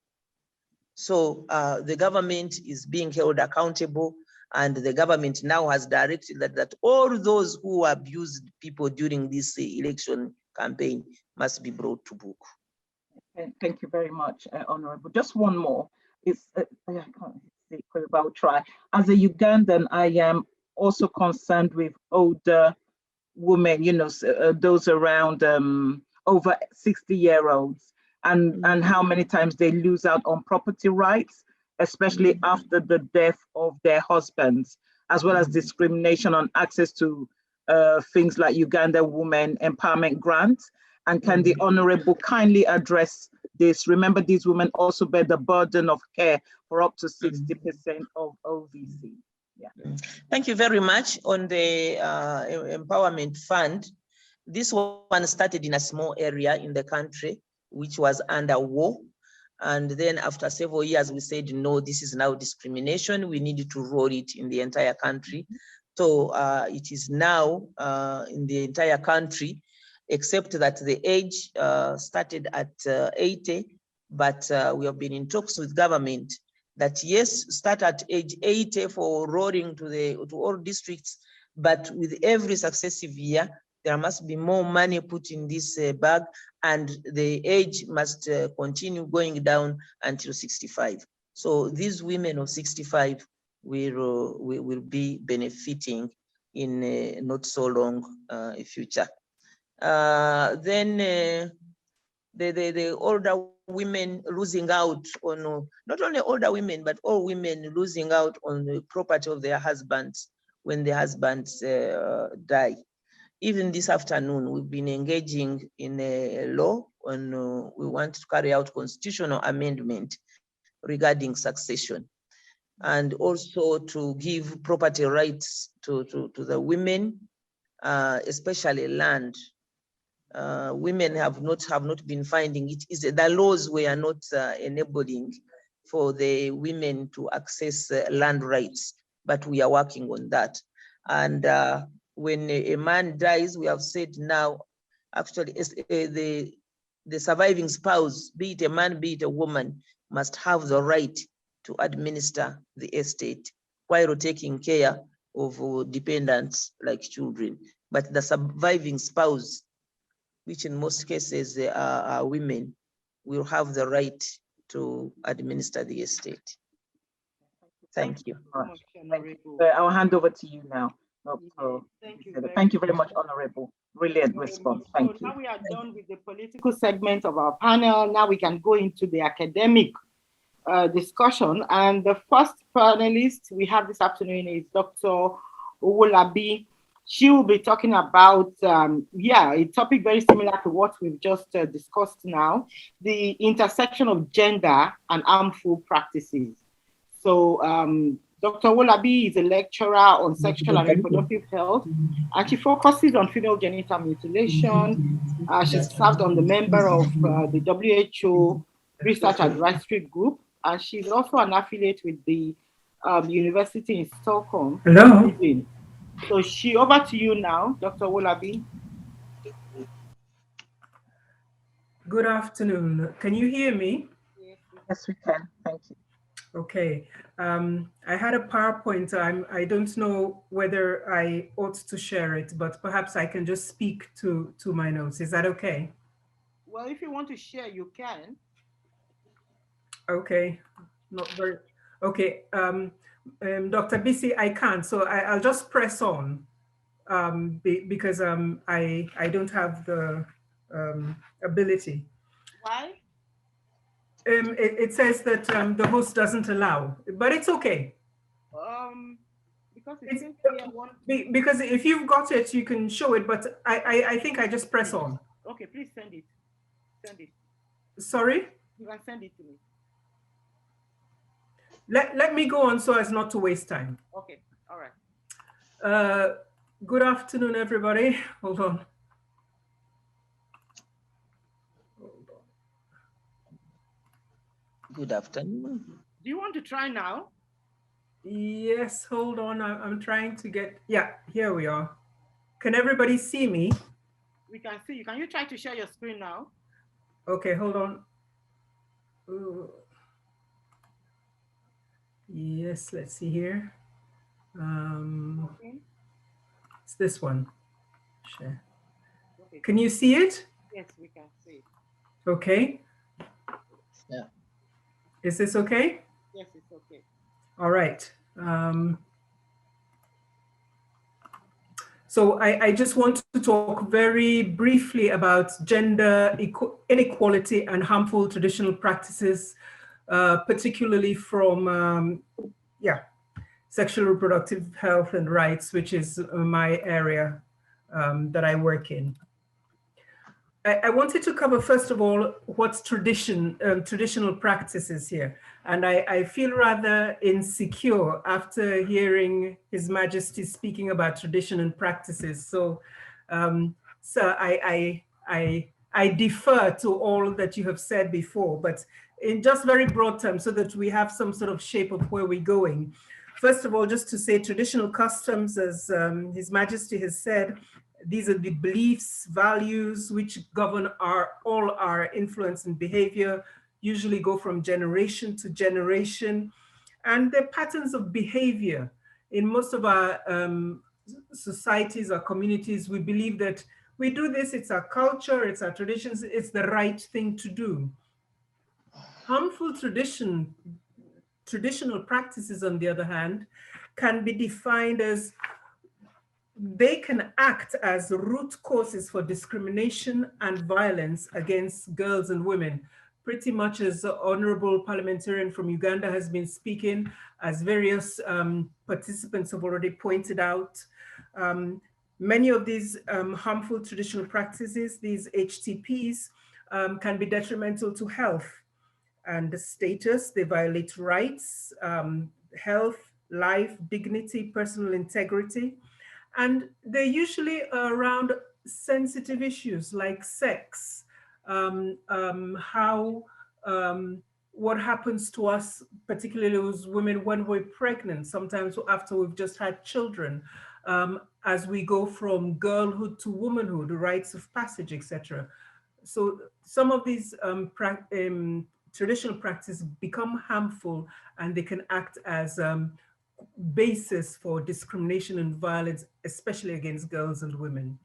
So the government is being held accountable, and the government now has directed that all those who abused people during this election campaign must be brought to book. Thank you very much, Honorable. Just one more. It's I can't see, but I'll try. As a Ugandan, I am also concerned with older women, you know, those around over 60-year-olds, and how many times they lose out on property rights, especially after the death of their husbands, as well as discrimination on access to things like Uganda Women Empowerment Grants? And can the Honorable kindly address this? Remember, these women also bear the burden of care for up to 60% of OVC. Yeah. Thank you very much. On the Empowerment Fund, this one started in a small area in the country, which was under war. And then after several years, we said, no, this is now discrimination. We need to roll it in the entire country. So it is now in the entire country, except that the age started at 80, but we have been in talks with government that yes, start at age 80 for rolling to all districts, but with every successive year, there must be more money put in this bag, and the age must continue going down until 65. So these women of 65 will be benefiting in not so long future. Then the older women losing out on, not only older women, but all women losing out on the property of their husbands when the husbands die. Even this afternoon, we've been engaging in a law on we want to carry out constitutional amendment regarding succession, and also to give property rights to the women, especially land. Women have not been finding it. The laws were not enabling for the women to access land rights, but we are working on that. And when a man dies, we have said now, actually, the surviving spouse, be it a man, be it a woman, must have the right to administer the estate while taking care of dependents like children. But the surviving spouse, which in most cases are women, will have the right to administer the estate. Thank you. I'll hand over to you now. Thank you very much, Honorable. Brilliant response. Thank you. Now we are done with the political segment of our panel. Now we can go into the academic discussion. And the first panelist we have this afternoon is Dr. Owolabi. She will be talking about, a topic very similar to what we've just discussed now, the intersection of gender and harmful practices. So Dr. Owolabi is a lecturer on sexual and reproductive health, and she focuses on female genital mutilation. She's served on the member of the WHO Research Advisory Group, and she's also an affiliate with the University in Stockholm. Hello. So over to you now, Dr. Owolabi. Good afternoon. Can you hear me? Yes, we can. Thank you. Okay. I had a PowerPoint. I don't know whether I ought to share it, but perhaps I can just speak to my notes. Is that okay? Well, if you want to share, you can. Okay. Not very. Okay. Dr. Bisi, I can't, so I'll just press on because I don't have the ability. Why? It says that the host doesn't allow, but it's okay. Because if you've got it, you can show it, but I think I just press on. Okay, please send it. Send it. Sorry? You can send it to me. Let me go on so as not to waste time. Okay, all right. Good afternoon, everybody. Hold on. Good afternoon. Do you want to try now? Yes, hold on. I'm trying to get, yeah, here we are. Can everybody see me? We can see you. Can you try to share your screen now? Okay, hold on. Yes, let's see here. Okay. It's this one. Share. Okay. Can you see it? Yes, we can see it. Okay. Yeah. Is this okay? Yes, it's okay. All right. So I just want to talk very briefly about gender inequality and harmful traditional practices particularly from, sexual reproductive health and rights, which is my area that I work in. I wanted to cover, first of all, what's traditional practices here. And I feel rather insecure after hearing His Majesty speaking about tradition and practices. So, I defer to all that you have said before, but in just very broad terms, so that we have some sort of shape of where we're going. First of all, just to say traditional customs, as His Majesty has said, these are the beliefs, values, which govern all our influence and behavior, usually go from generation to generation. And they're patterns of behavior. In most of our societies, our communities, we believe that we do this, it's our culture, it's our traditions, it's the right thing to do. Harmful traditional practices, on the other hand, can be defined as they can act as root causes for discrimination and violence against girls and women, pretty much as the honorable parliamentarian from Uganda has been speaking, as various participants have already pointed out. Many of these harmful traditional practices, these HTPs, can be detrimental to health and status. They violate rights, health, life, dignity, personal integrity. And they're usually around sensitive issues like sex, what happens to us, particularly as women when we're pregnant, sometimes after we've just had children, as we go from girlhood to womanhood, the rites of passage, etc. So some of these traditional practices become harmful, and they can act as basis for discrimination and violence, especially against girls and women.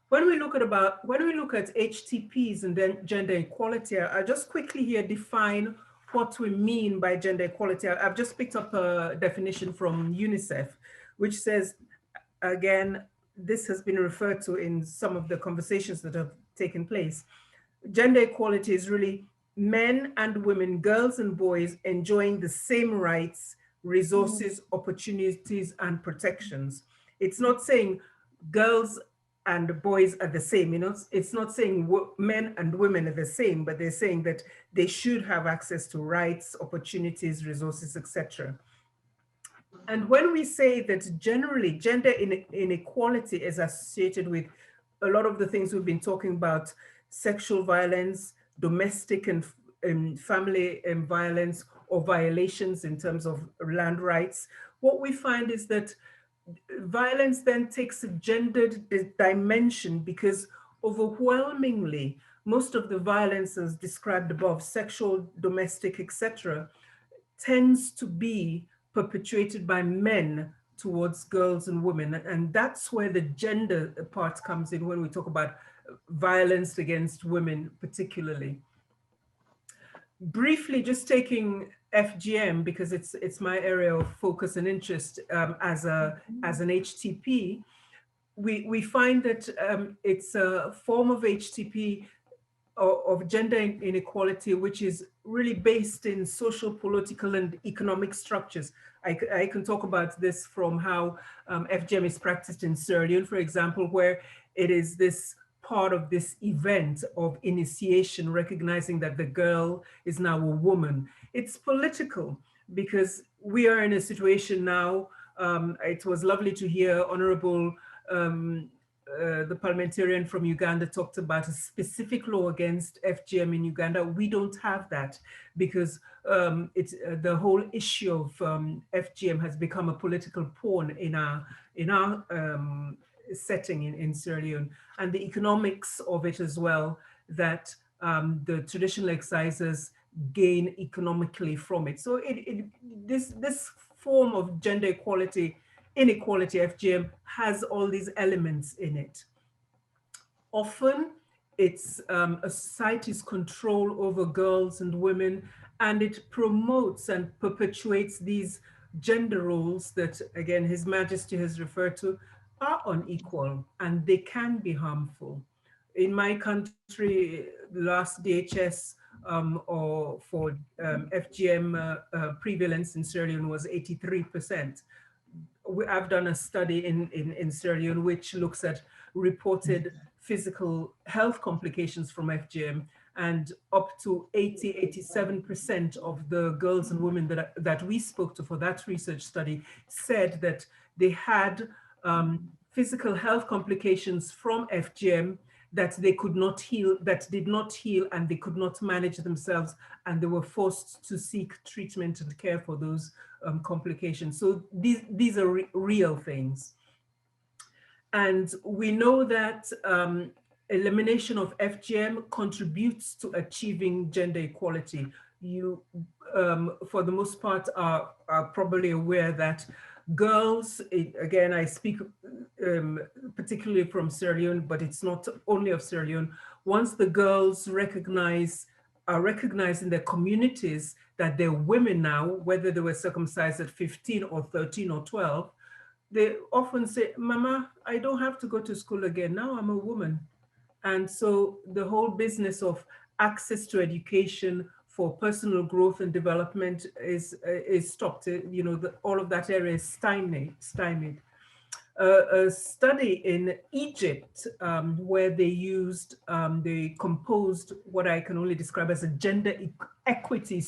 When we look at HTPs and then gender equality, I'll just quickly here define what we mean by gender equality. I've just picked up a definition from UNICEF, which says, again, this has been referred to in some of the conversations that have taken place. Gender equality is really men and women, girls and boys enjoying the same rights, resources, opportunities, and protections. It's not saying girls and boys are the same, it's not saying men and women are the same, but they're saying that they should have access to rights, opportunities, resources, etc. And when we say that generally gender inequality is associated with a lot of the things we've been talking about, sexual violence, domestic and family violence, or violations in terms of land rights, what we find is that violence then takes a gendered dimension, because overwhelmingly, most of the violence as described above, sexual, domestic, etc., tends to be perpetuated by men towards girls and women. And that's where the gender part comes in when we talk about violence against women particularly. Briefly, just taking FGM, because it's my area of focus and interest as an HTP, we find that it's a form of HTP of gender inequality, which is really based in social, political, and economic structures. I can talk about this from how FGM is practiced in Sierra Leone, for example, where it is this part of this event of initiation, recognizing that the girl is now a woman. It's political, because we are in a situation now, it was lovely to hear Honorable the parliamentarian from Uganda talked about a specific law against FGM in Uganda. We don't have that, because the whole issue of FGM has become a political pawn in our setting in Sierra Leone, and the economics of it as well, that the traditional excisers gain economically from it. So this form of gender inequality, FGM, has all these elements in it. Often it's a society's control over girls and women, and it promotes and perpetuates these gender roles that, again, His Majesty has referred to, are unequal, and they can be harmful. In my country, last DHS or for FGM prevalence in Sierra Leone was 83%. I've done a study in Sierra Leone which looks at reported physical health complications from FGM, and up to 87% of the girls and women that we spoke to for that research study said that they had physical health complications from FGM that they could not heal, that did not heal, and they could not manage themselves, and they were forced to seek treatment and care for those complications. So these are real things. And we know that elimination of FGM contributes to achieving gender equality. You, for the most part, are probably aware that girls, again, I speak particularly from Sierra Leone, but it's not only of Sierra Leone. Once the girls are recognized in their communities that they're women now, whether they were circumcised at 15 or 13 or 12, they often say, Mama, I don't have to go to school again. Now I'm a woman. And so the whole business of access to education for personal growth and development is stopped. You know, all of that area is stymied. A study in Egypt where they composed what I can only describe as a gender equity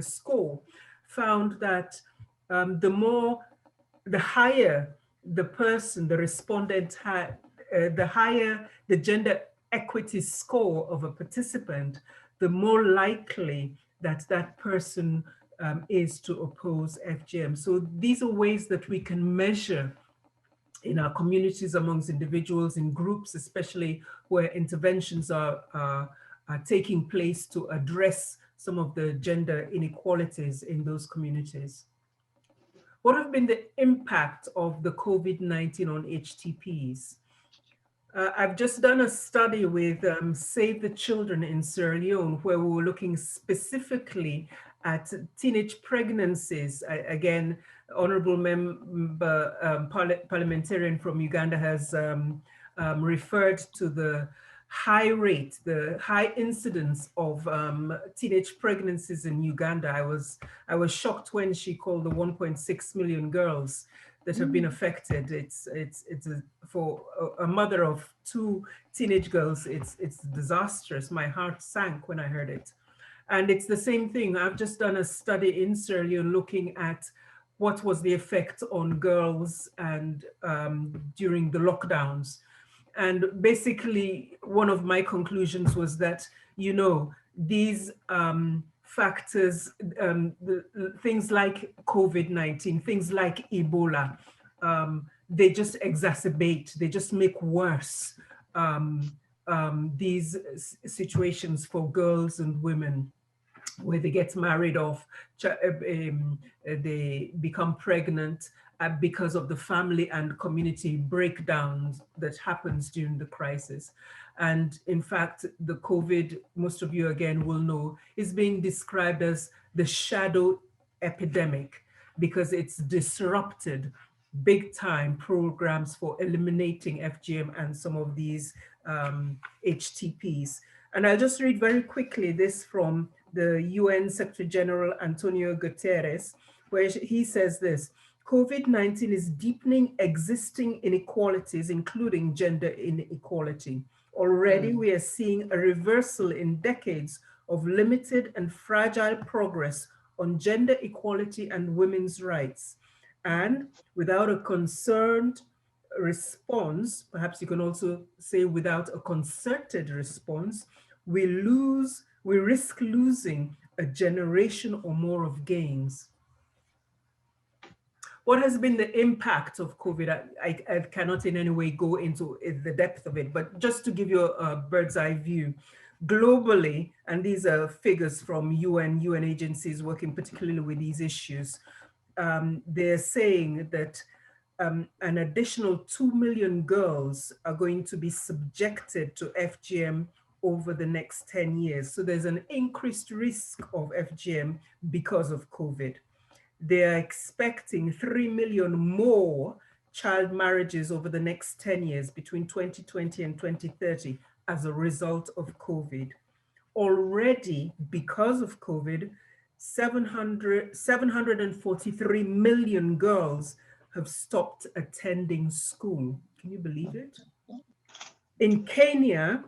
score, found that the higher the person, the respondent had, the higher the gender equity score of a participant, the more likely that that person is to oppose FGM. So these are ways that we can measure in our communities, amongst individuals, in groups, especially where interventions are taking place to address some of the gender inequalities in those communities. What have been the impact of the COVID-19 on HTPs? I've just done a study with Save the Children in Sierra Leone, where we were looking specifically at teenage pregnancies. Again, honorable member, parliamentarian from Uganda has referred to the high rate, the high incidence of teenage pregnancies in Uganda. I was shocked when she called the 1.6 million girls that have been affected. For a mother of 2 teenage girls, it's disastrous. My heart sank when I heard it. And it's the same thing. I've just done a study in Sierra Leone looking at what was the effect on girls and during the lockdowns. And basically, one of my conclusions was that, you know, these factors, things like COVID-19, things like Ebola, they just exacerbate, they just make worse these situations for girls and women, where they get married off, they become pregnant because of the family and community breakdowns that happens during the crisis. And in fact, the COVID, most of you again will know, is being described as the shadow epidemic because it's disrupted big time programs for eliminating FGM and some of these HTPs. And I'll just read very quickly this from the UN Secretary General Antonio Guterres, where he says this: COVID-19 is deepening existing inequalities, including gender inequality. Already we are seeing a reversal in decades of limited and fragile progress on gender equality and women's rights. And without a concerned response, perhaps you can also say without a concerted response, we risk losing a generation or more of gains. What has been the impact of COVID? I cannot in any way go into the depth of it, but just to give you a bird's eye view, globally, and these are figures from UN agencies working particularly with these issues, they're saying that an additional 2 million girls are going to be subjected to FGM over the next 10 years. So there's an increased risk of FGM because of COVID. They're expecting 3 million more child marriages over the next 10 years between 2020 and 2030 as a result of COVID. already, because of COVID, 743 million girls have stopped attending school. Can you believe it? In Kenya,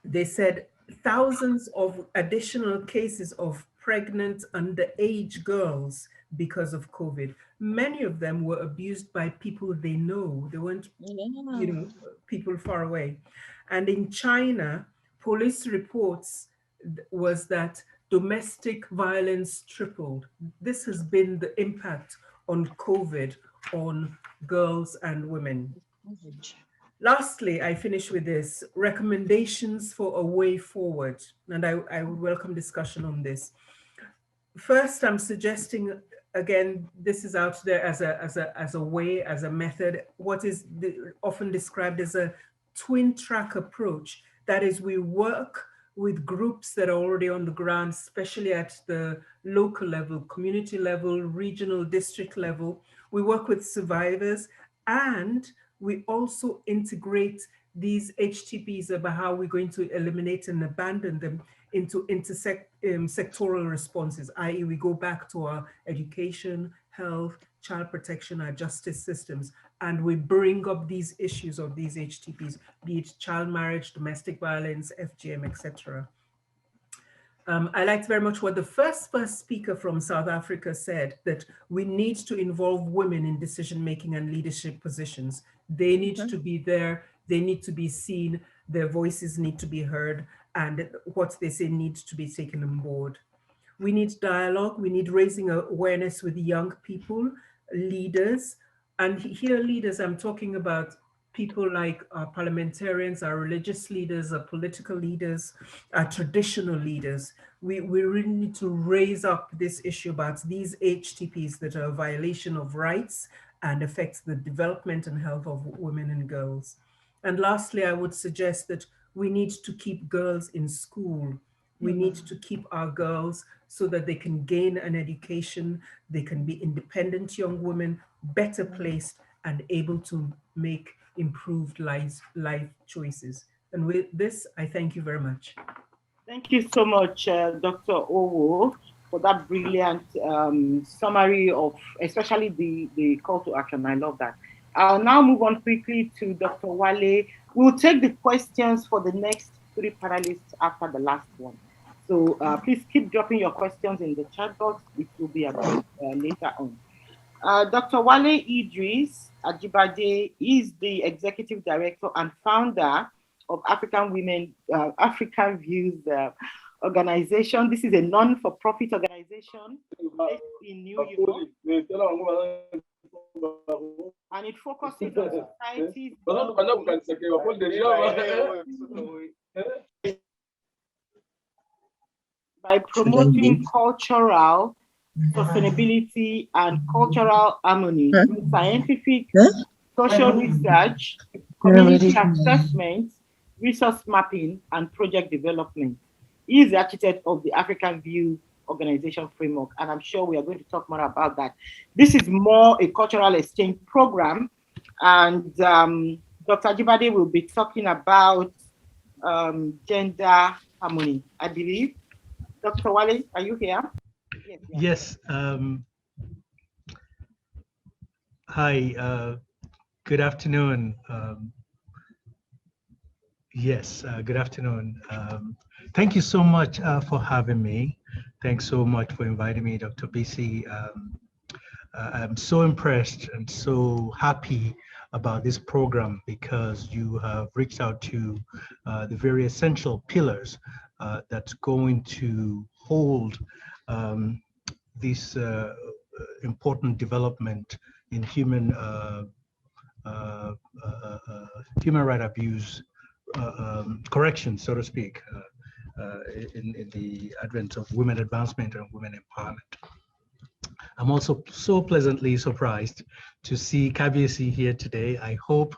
they said thousands of additional cases of pregnant underage girls because of COVID. Many of them were abused by people they know. They weren't, people far away. And in China, police reports was that domestic violence tripled. This has been the impact on COVID on girls and women. Lastly, I finish with this, recommendations for a way forward, and I would welcome discussion on this. First, I'm suggesting, again, this is out there as a way, as a method, what is often described as a twin track approach. That is, we work with groups that are already on the ground, especially at the local level, community level, regional, district level. We work with survivors, and we also integrate these HTPs about how we're going to eliminate and abandon them into sectoral responses, i.e. we go back to our education, health, child protection, our justice systems, and we bring up these issues of these HTPs, be it child marriage, domestic violence, FGM, etc. I liked very much what the first speaker from South Africa said, that we need to involve women in decision-making and leadership positions. They need to be there, they need to be seen, their voices need to be heard, and what they say needs to be taken on board. We need dialogue, we need raising awareness with young people, leaders, and here leaders, I'm talking about people like our parliamentarians, our religious leaders, our political leaders, our traditional leaders. We really need to raise up this issue about these HTPs that are a violation of rights and affect the development and health of women and girls. And lastly, I would suggest that we need to keep girls in school. We need to keep our girls so that they can gain an education, they can be independent young women, better placed and able to make improved life choices. And with this, I thank you very much. Thank you so much, Dr. Owo, for that brilliant summary of especially the call to action. I love that. I'll now move on quickly to Dr. Wale. We'll take the questions for the next 3 panelists after the last one. So please keep dropping your questions in the chat box. It will be about later on. Dr. Wale Idris Ajibade is the Executive Director and founder of African Views organization. This is a non-for-profit organization based in New York. And it focuses on societies by promoting cultural sustainability and cultural harmony through scientific, social research, community assessment, resource mapping, and project development. He is the architect of the African View organization framework, and I'm sure we are going to talk more about that. This is more a cultural exchange program, and Dr. Ajibade will be talking about gender harmony, I believe. Dr. Wale, are you here? Yes. Hi, good afternoon. Good afternoon. Thank you so much for having me. Thanks so much for inviting me, Dr. BC. I'm so impressed and so happy about this program because you have reached out to the very essential pillars that's going to hold this important development in human right abuse correction, so to speak, in the advent of women advancement and women empowerment. I'm also so pleasantly surprised to see Kabiesi here today. I hope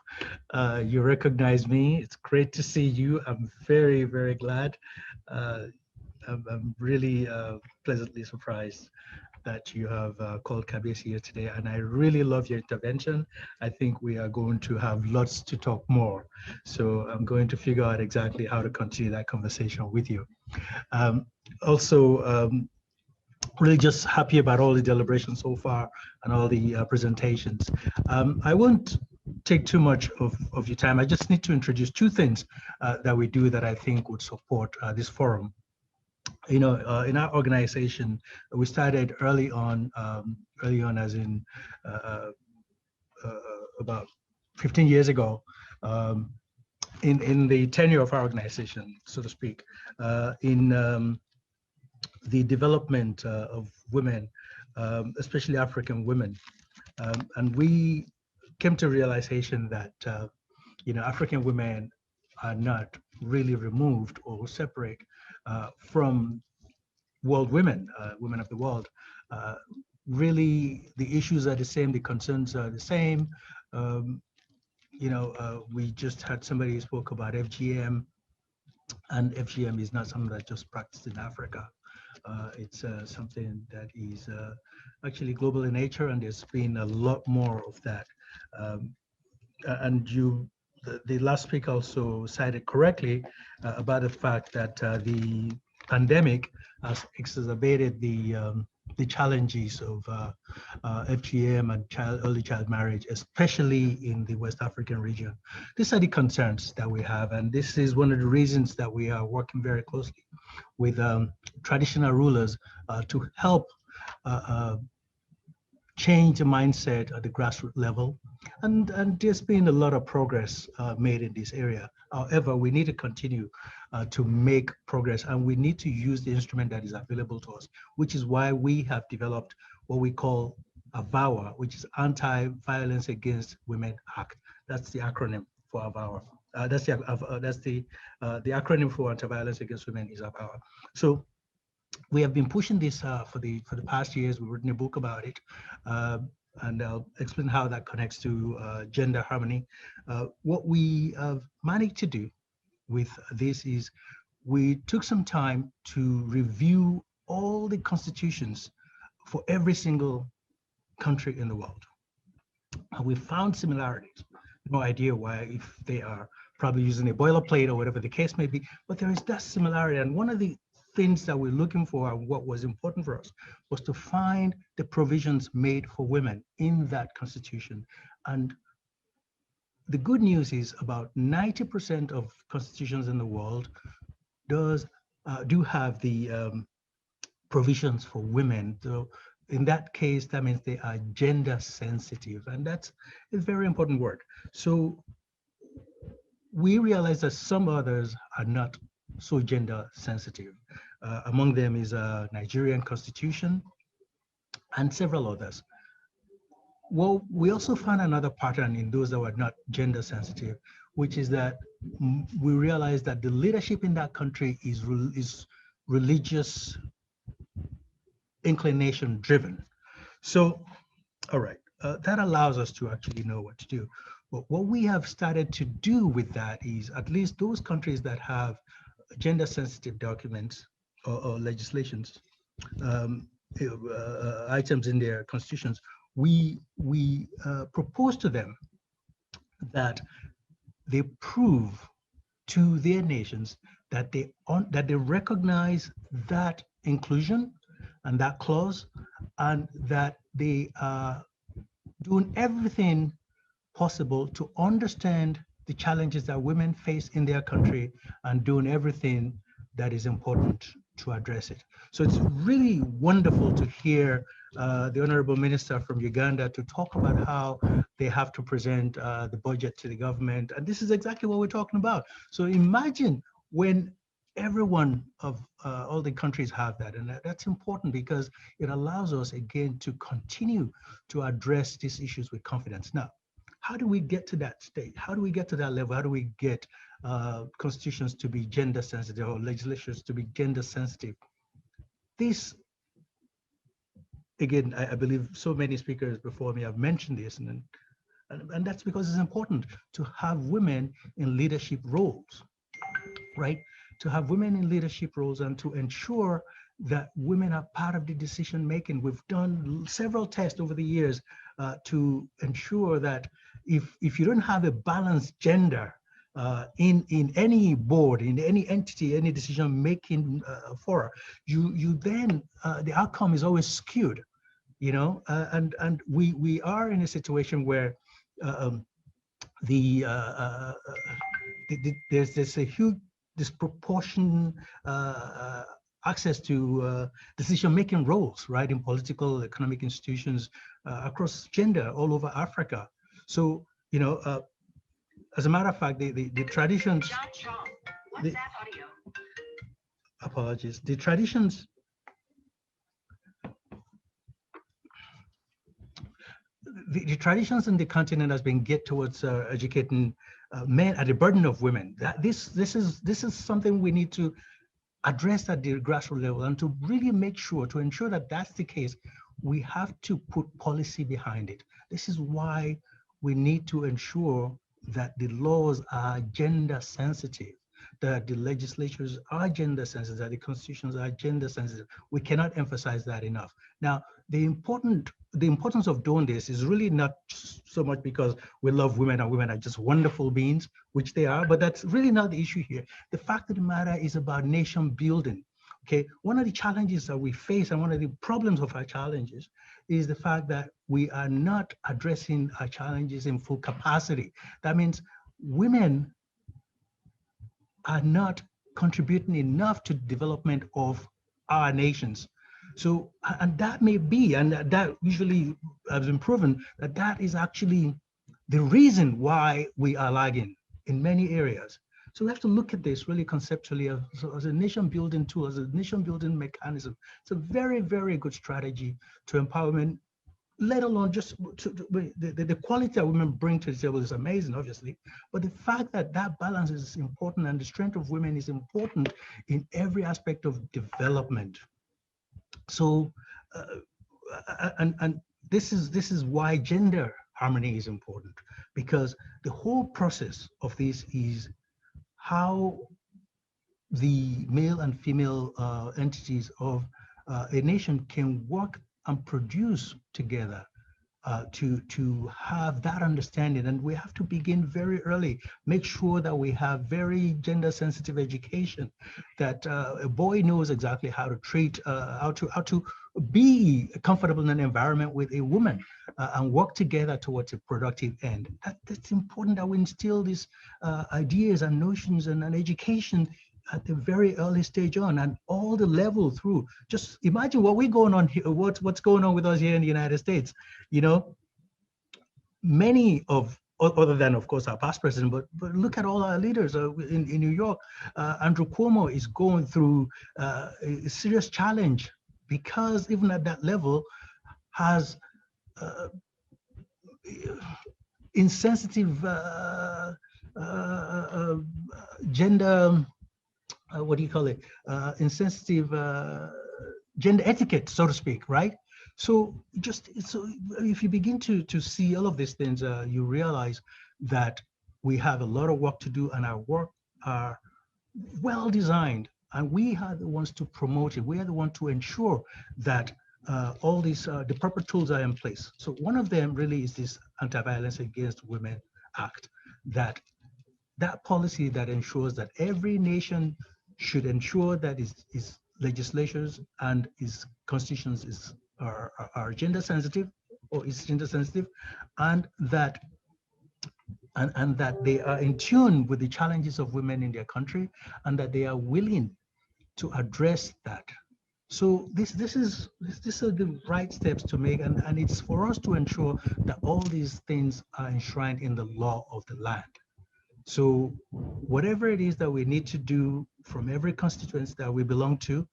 you recognize me. It's great to see you. I'm very, very glad. I'm really pleasantly surprised. that you have called Kabesi here today, and I really love your intervention. I think we are going to have lots to talk more. So I'm going to figure out exactly how to continue that conversation with you. Also, really just happy about all the deliberations so far and all the presentations. I won't take too much of your time. I just need to introduce two things that we do that I think would support this forum. You know, in our organization, we started early on as in about 15 years ago, in the tenure of our organization, so to speak, in the development of women, especially African women. And we came to realization that, you know, African women are not really removed or separate from world women, women of the world. Really, the issues are the same, the concerns are the same. You know, we just had somebody who spoke about FGM, and FGM is not something that's just practiced in Africa. It's something that is actually global in nature, and there's been a lot more of that. And the last speaker also cited correctly about the fact that the pandemic has exacerbated the challenges of FGM and early child marriage, especially in the West African region. These are the concerns that we have, and this is one of the reasons that we are working very closely with traditional rulers to help change the mindset at the grassroots level. And there's been a lot of progress made in this area. However, we need to continue to make progress, and we need to use the instrument that is available to us, which is why we have developed what we call AVAWA, which Anti-Violence Against Women Act. That's the acronym for AVAWA. That's the acronym for Anti-Violence Against Women is AVAWA. So we have been pushing this for the past years. We've written a book about it, and I'll explain how that connects to gender harmony. What we have managed to do with this is we took some time to review all the constitutions for every single country in the world. And we found similarities. No idea why, if they are probably using a boilerplate or whatever the case may be, but there is that similarity. And one of the things that we're looking for and what was important for us was to find the provisions made for women in that constitution. And the good news is about 90% of constitutions in the world do have the provisions for women. So in that case, that means they are gender sensitive, and that's a very important word. So we realize that some others are not so gender sensitive. Among them is a Nigerian constitution and several others. Well, we also found another pattern in those that were not gender sensitive, which is that we realized that the leadership in that country is religious inclination driven. So, all right, that allows us to actually know what to do. But what we have started to do with that is at least those countries that have gender sensitive documents or legislations, items in their constitutions, we propose to them that they prove to their nations that they recognize that inclusion and that clause, and that they are doing everything possible to understand the challenges that women face in their country and doing everything that is important to address it. So it's really wonderful to hear the Honorable Minister from Uganda to talk about how they have to present the budget to the government. And this is exactly what we're talking about. So imagine when everyone of all the countries have that, and that's important because it allows us again to continue to address these issues with confidence. Now, how do we get to that state? How do we get to that level? How do we get constitutions to be gender sensitive or legislations to be gender sensitive? This, again, I believe so many speakers before me have mentioned this, and that's because it's important to have women in leadership roles, right? To have women in leadership roles and to ensure that women are part of the decision making. We've done several tests over the years to ensure that if you don't have a balanced gender in any board, in any entity, any decision making fora, you then the outcome is always skewed, you know, and we are in a situation where there's a huge disproportion access to decision-making roles, right, in political, economic institutions across gender all over Africa. So, you know, as a matter of fact, the traditions. Apologies. The traditions. The traditions in the continent has been geared towards educating men at the burden of women. This is something we need to address at the grassroots level, and to really make sure, to ensure that that's the case, we have to put policy behind it. This is why we need to ensure that the laws are gender sensitive, that the legislatures are gender sensitive, that the constitutions are gender sensitive. We cannot emphasize that enough. Now, the importance of doing this is really not so much because we love women and women are just wonderful beings, which they are, but that's really not the issue here. The fact of the matter is about nation building. Okay, one of the challenges that we face, and one of the problems of our challenges, is the fact that we are not addressing our challenges in full capacity. That means women are not contributing enough to the development of our nations. So, and that may be, and that usually has been proven, that that is actually the reason why we are lagging in many areas. So we have to look at this really conceptually as a nation building tool, as a nation building mechanism. It's a very, very good strategy to empowerment, let alone just the quality that women bring to the table is amazing, obviously, but the fact that that balance is important and the strength of women is important in every aspect of development. So, and this is why gender harmony is important, because the whole process of this is how the male and female entities of a nation can work and produce together to have that understanding. And we have to begin very early, make sure that we have very gender sensitive education, that a boy knows exactly how to treat, how to be comfortable in an environment with a woman and work together towards a productive end. That's important, that we instill these ideas and notions and an education at the very early stage on, and all the level through. Just imagine what we're going on here, what's going on with us here in the United States. You know, many of, other than of course our past president, but look at all our leaders in New York. Andrew Cuomo is going through a serious challenge because even at that level has insensitive gender, what do you call it? Insensitive gender etiquette, so to speak, right? So if you begin to see all of these things, you realize that we have a lot of work to do, and our work are well designed, and we are the ones to promote it. We are the ones to ensure that all these the proper tools are in place. So one of them really is this Anti-Violence Against Women Act, that policy that ensures that every nation should ensure that its legislatures and its constitutions are gender sensitive, or is gender sensitive, and that they are in tune with the challenges of women in their country, and that they are willing to address that. So these are the right steps to make, and it's for us to ensure that all these things are enshrined in the law of the land. So whatever it is that we need to do from every constituency that we belong to,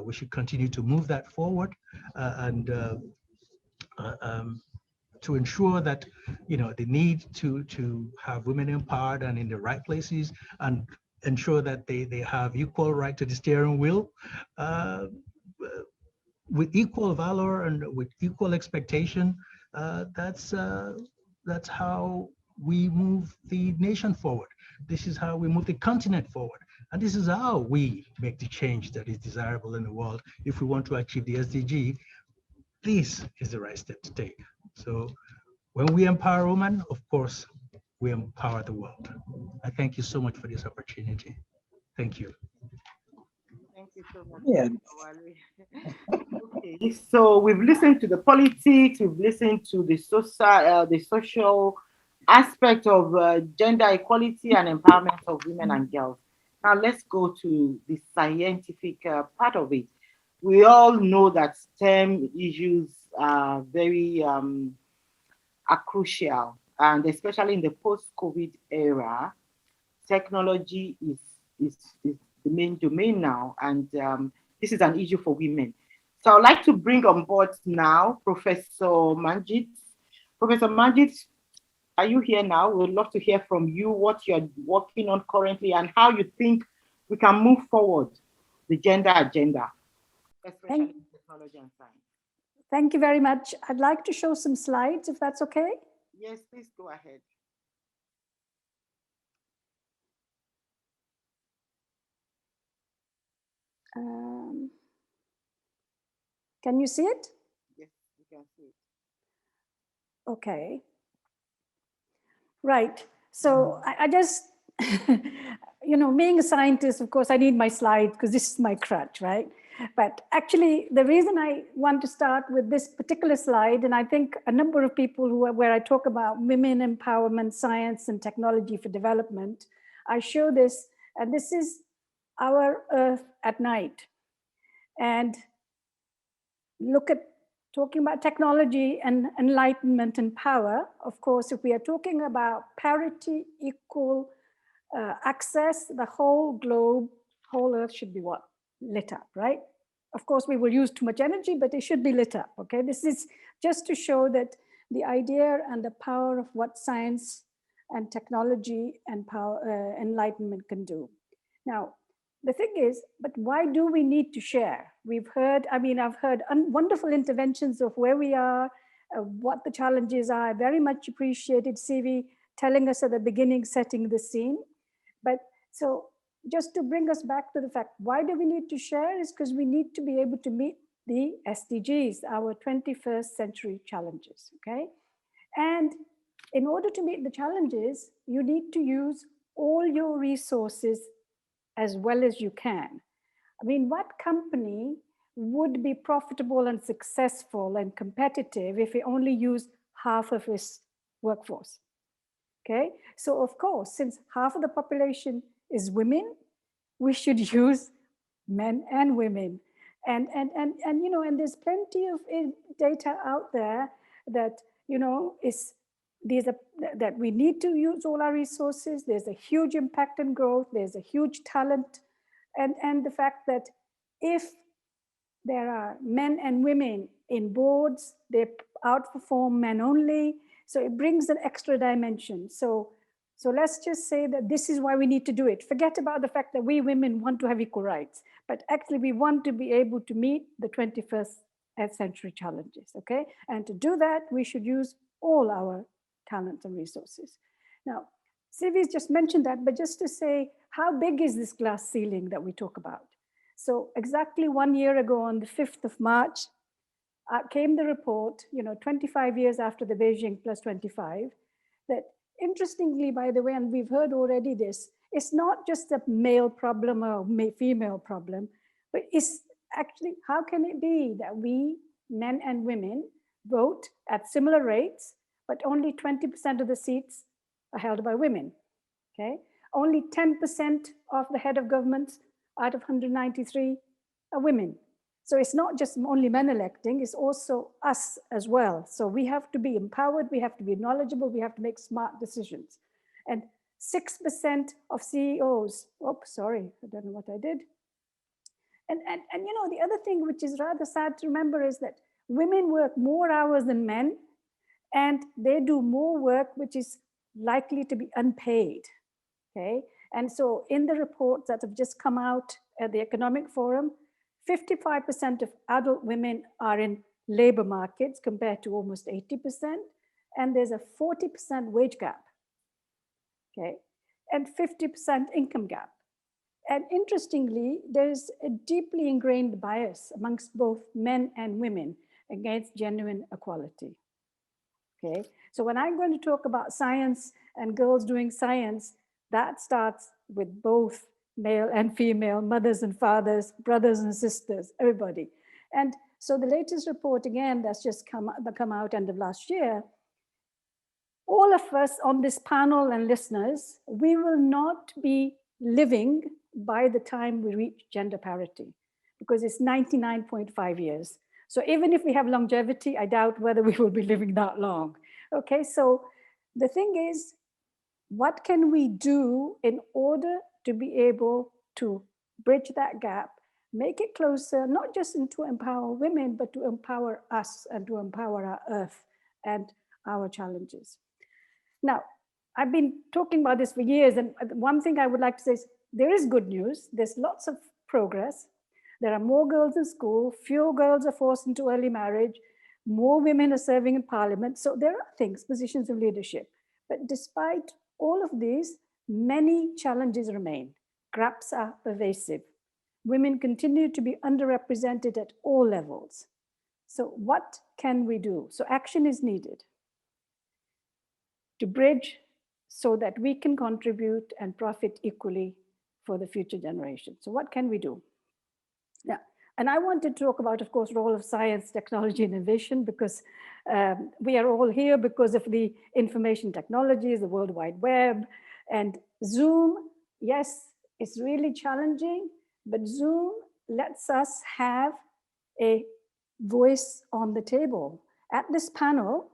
we should continue to move that forward, and to ensure that, you know, the need to have women empowered and in the right places, and ensure that they have equal right to the steering wheel, with equal valor and with equal expectation. That's how we move the nation forward. This is how we move the continent forward. And this is how we make the change that is desirable in the world. If we want to achieve the SDG, this is the right step to take. So when we empower women, of course, we empower the world. I thank you so much for this opportunity. Thank you. Thank you so much. Yeah. Okay, so we've listened to the politics, we've listened to the social aspect of gender equality and empowerment of women and girls. Now let's go to the scientific part of it. We all know that STEM issues are very are crucial, and especially in the post-COVID era, technology is the main domain now, and this is an issue for women. So I'd like to bring on board now Professor Manjit. Professor Manjit, are you here now? We'd love to hear from you what you're working on currently and how you think we can move forward the gender agenda, especially in technology and science. Thank you very much. I'd like to show some slides, if that's okay. Yes, please go ahead. Can you see it? Yes, you can see it. Okay. Right. So I just, you know, being a scientist, of course, I need my slide because this is my crutch, right? But actually, the reason I want to start with this particular slide, and I think a number of people where I talk about women empowerment, science, and technology for development, I show this, and this is our Earth at night. And look at talking about technology and enlightenment and power. Of course, if we are talking about parity, equal access, the whole globe, whole Earth should be what? Lit up, right? Of course, we will use too much energy, but it should be lit up, okay? This is just to show that the idea and the power of what science and technology and power, enlightenment can do. Now, the thing is, but why do we need to share? We've heard, I mean, I've heard wonderful interventions of where we are, what the challenges are. I very much appreciated CV telling us at the beginning, setting the scene. But so just to bring us back to the fact, why do we need to share is because we need to be able to meet the SDGs, our 21st century challenges, okay? And in order to meet the challenges, you need to use all your resources as well as you can. I mean, what company would be profitable and successful and competitive if it only used half of its workforce? Okay, so of course, since half of the population is women, we should use men and women. And you know, and there's plenty of data out there that, you know, that we need to use all our resources. There's a huge impact and growth. There's a huge talent. And the fact that if there are men and women in boards, they outperform men only. So it brings an extra dimension. So let's just say that this is why we need to do it. Forget about the fact that we women want to have equal rights, but actually we want to be able to meet the 21st century challenges, okay? And to do that, we should use all our talents and resources. Now, Sylvie's just mentioned that, but just to say, how big is this glass ceiling that we talk about? So exactly 1 year ago on the 5th of March, came the report, you know, 25 years after the Beijing plus 25, that interestingly, by the way, and we've heard already this, it's not just a male problem or female problem, but it's actually, how can it be that we, men and women, vote at similar rates, but only 20% of the seats are held by women, okay? Only 10% of the head of governments out of 193 are women. So it's not just only men electing, it's also us as well. So we have to be empowered, we have to be knowledgeable, we have to make smart decisions. And 6% of CEOs, oops, sorry, I don't know what I did. And you know, the other thing which is rather sad to remember is that women work more hours than men, and they do more work which is likely to be unpaid, okay? And so in the reports that have just come out at the Economic Forum, 55% of adult women are in labor markets compared to almost 80%. And there's a 40% wage gap okay, and 50% income gap. And interestingly, there's a deeply ingrained bias amongst both men and women against genuine equality. Okay, so when I'm going to talk about science and girls doing science, that starts with both male and female, mothers and fathers, brothers and sisters, everybody. And so the latest report, again, that's just come out end of last year, all of us on this panel and listeners, we will not be living by the time we reach gender parity, because it's 99.5 years. So even if we have longevity, I doubt whether we will be living that long. Okay, so the thing is, what can we do in order to be able to bridge that gap, make it closer, not just to empower women, but to empower us and to empower our earth and our challenges. Now, I've been talking about this for years, and one thing I would like to say is there is good news. There's lots of progress. There are more girls in school, fewer girls are forced into early marriage, more women are serving in parliament. So there are things, positions of leadership. But despite all of these, many challenges remain. Gaps are pervasive. Women continue to be underrepresented at all levels. So what can we do? So action is needed to bridge so that we can contribute and profit equally for the future generation. So what can we do? Yeah, and I want to talk about, of course, role of science, technology, innovation, because we are all here because of the information technologies, the World Wide Web, and Zoom. Yes, it's really challenging, but Zoom lets us have a voice on the table. At this panel,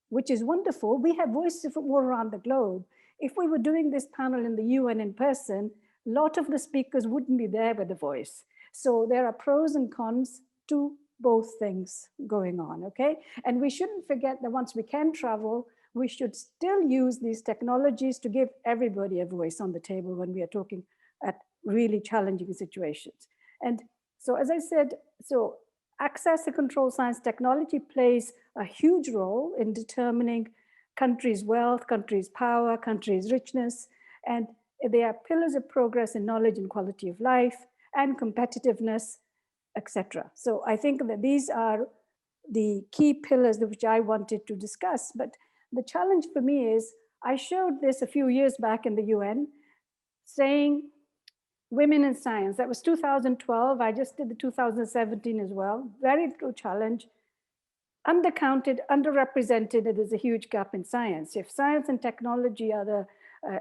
which is wonderful, we have voices from all around the globe. If we were doing this panel in the UN in person, a lot of the speakers wouldn't be there with a voice. So there are pros and cons to both things going on, okay? And we shouldn't forget that once we can travel, we should still use these technologies to give everybody a voice on the table when we are talking at really challenging situations. And so, as I said, so access to control science technology plays a huge role in determining countries' wealth, countries' power, countries' richness, and they are pillars of progress in knowledge and quality of life and competitiveness, etc. So I think that these are the key pillars which I wanted to discuss. But the challenge for me is, I showed this a few years back in the UN, saying women in science. That was 2012. I just did the 2017 as well. Very good challenge. Undercounted, underrepresented, there's a huge gap in science. If science and technology are the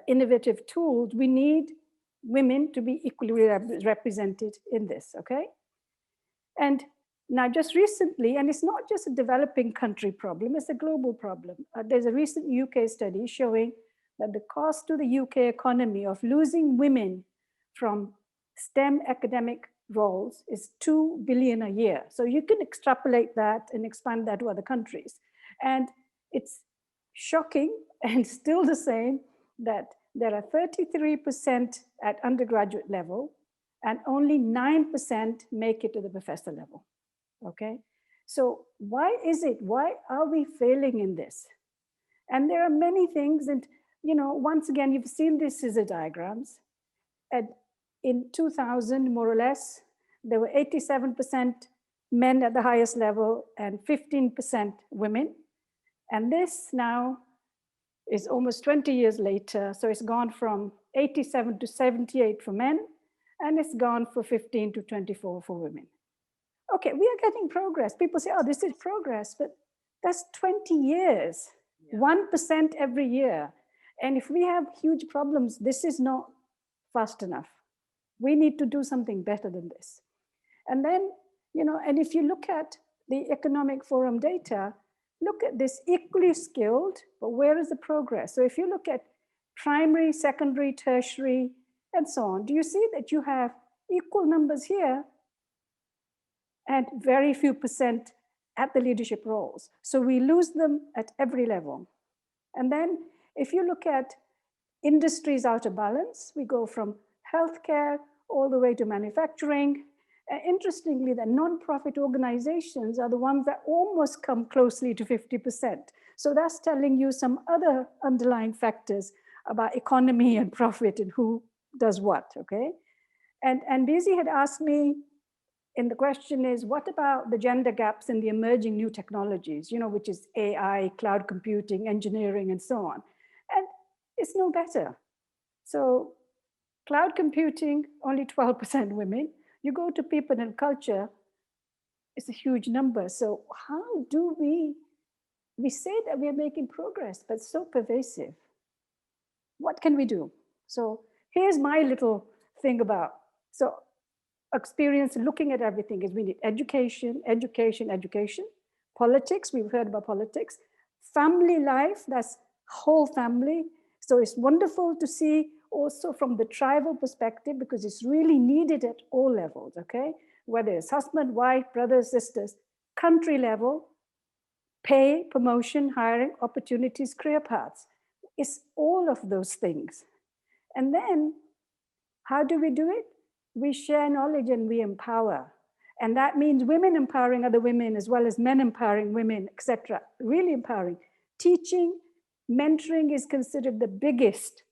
innovative tools, we need women to be equally represented in this, okay? And now just recently, and it's not just a developing country problem, it's a global problem. There's a recent UK study showing that the cost to the UK economy of losing women from STEM academic roles is 2 billion a year. So you can extrapolate that and expand that to other countries. And it's shocking and still the same that there are 33% at undergraduate level and only 9% make it to the professor level, okay? So why is it, why are we failing in this? And there are many things, and you know, once again, you've seen these scissor diagrams. And in 2000, more or less, there were 87% men at the highest level and 15% women. And this now is almost 20 years later. So it's gone from 87 to 78 for men, and it's gone for 15 to 24 for women. Okay, we are getting progress. People say, oh, this is progress, but that's 20 years, 1% every year. And if we have huge problems, this is not fast enough. We need to do something better than this. And then, you know, and if you look at the Economic Forum data, look at this equally skilled, but where is the progress? So if you look at primary, secondary, tertiary, and so on, do you see that you have equal numbers here and very few percent at the leadership roles? So we lose them at every level. And then if you look at industries out of balance, we go from healthcare all the way to manufacturing. Interestingly, the non-profit organizations are the ones that almost come closely to 50%. So that's telling you some other underlying factors about economy and profit and who does what, okay? And Bizi had asked me, and the question is, what about the gender gaps in the emerging new technologies, which is AI, cloud computing, engineering, and so on. And it's no better. So cloud computing, only 12% women. You go to people and culture, it's a huge number. So how do we say that we are making progress, but so pervasive? What can we do? So here's my little thing about, so experience looking at everything is we need education, education, education. Politics, we've heard about politics. Family life, that's whole family. So it's wonderful to see also from the tribal perspective, because it's really needed at all levels, okay? Whether it's husband, wife, brothers, sisters, country level, pay, promotion, hiring, opportunities, career paths. It's all of those things. And then how do we do it? We share knowledge and we empower. And that means women empowering other women as well as men empowering women, etc. Really empowering. Teaching, mentoring is considered the biggest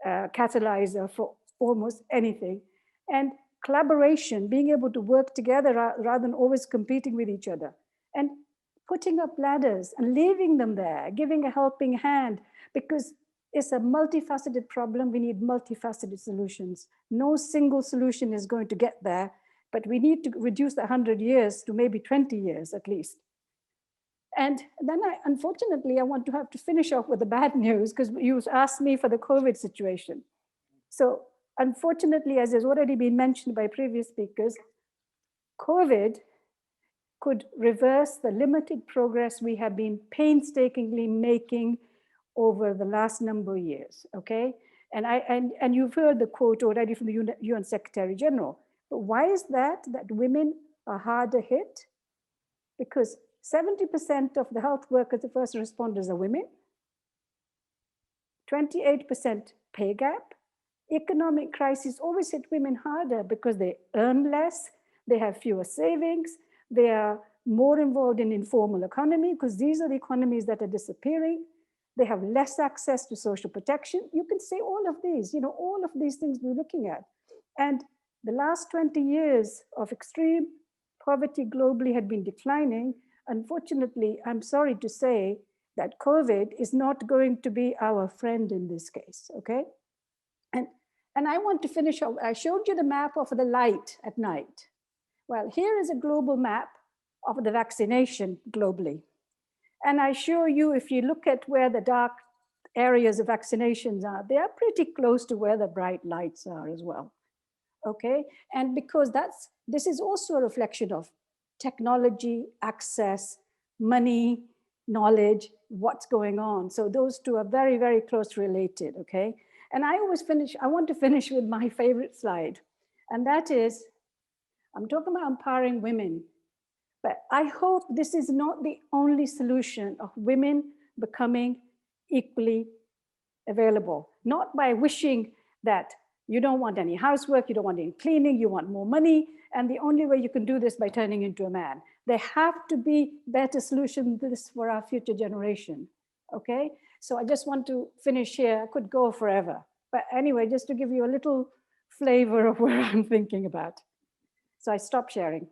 catalyzer for almost anything. And collaboration, being able to work together rather than always competing with each other. And putting up ladders and leaving them there, giving a helping hand, because it's a multifaceted problem. We need multifaceted solutions. No single solution is going to get there, but we need to reduce the 100 years to maybe 20 years at least. And then unfortunately, I want to have to finish off with the bad news, because you asked me for the COVID situation. So unfortunately, as has already been mentioned by previous speakers, COVID could reverse the limited progress we have been painstakingly making over the last number of years, okay? And you've heard the quote already from the UN Secretary General. But why is that women are harder hit? Because 70% of the health workers, the first responders are women, 28% pay gap. Economic crisis always hit women harder because they earn less, they have fewer savings, they are more involved in informal economy because these are the economies that are disappearing. They have less access to social protection. You can say all of these, all of these things we're looking at. And the last 20 years of extreme poverty globally had been declining. Unfortunately, I'm sorry to say that COVID is not going to be our friend in this case, okay? And I want to finish off. I showed you the map of the light at night. Well, here is a global map of the vaccination globally. And I show you, if you look at where the dark areas of vaccinations are, they are pretty close to where the bright lights are as well, okay? And because this is also a reflection of technology, access, money, knowledge, what's going on. So those two are very, very close related, okay? And I want to finish with my favorite slide. And that is, I'm talking about empowering women, but I hope this is not the only solution of women becoming equally available, not by wishing that you don't want any housework, you don't want any cleaning, you want more money, and the only way you can do this by turning into a man. There have to be better solutions to this for our future generation, okay? So I just want to finish here. I could go forever. But anyway, just to give you a little flavor of where I'm thinking about. So I stop sharing.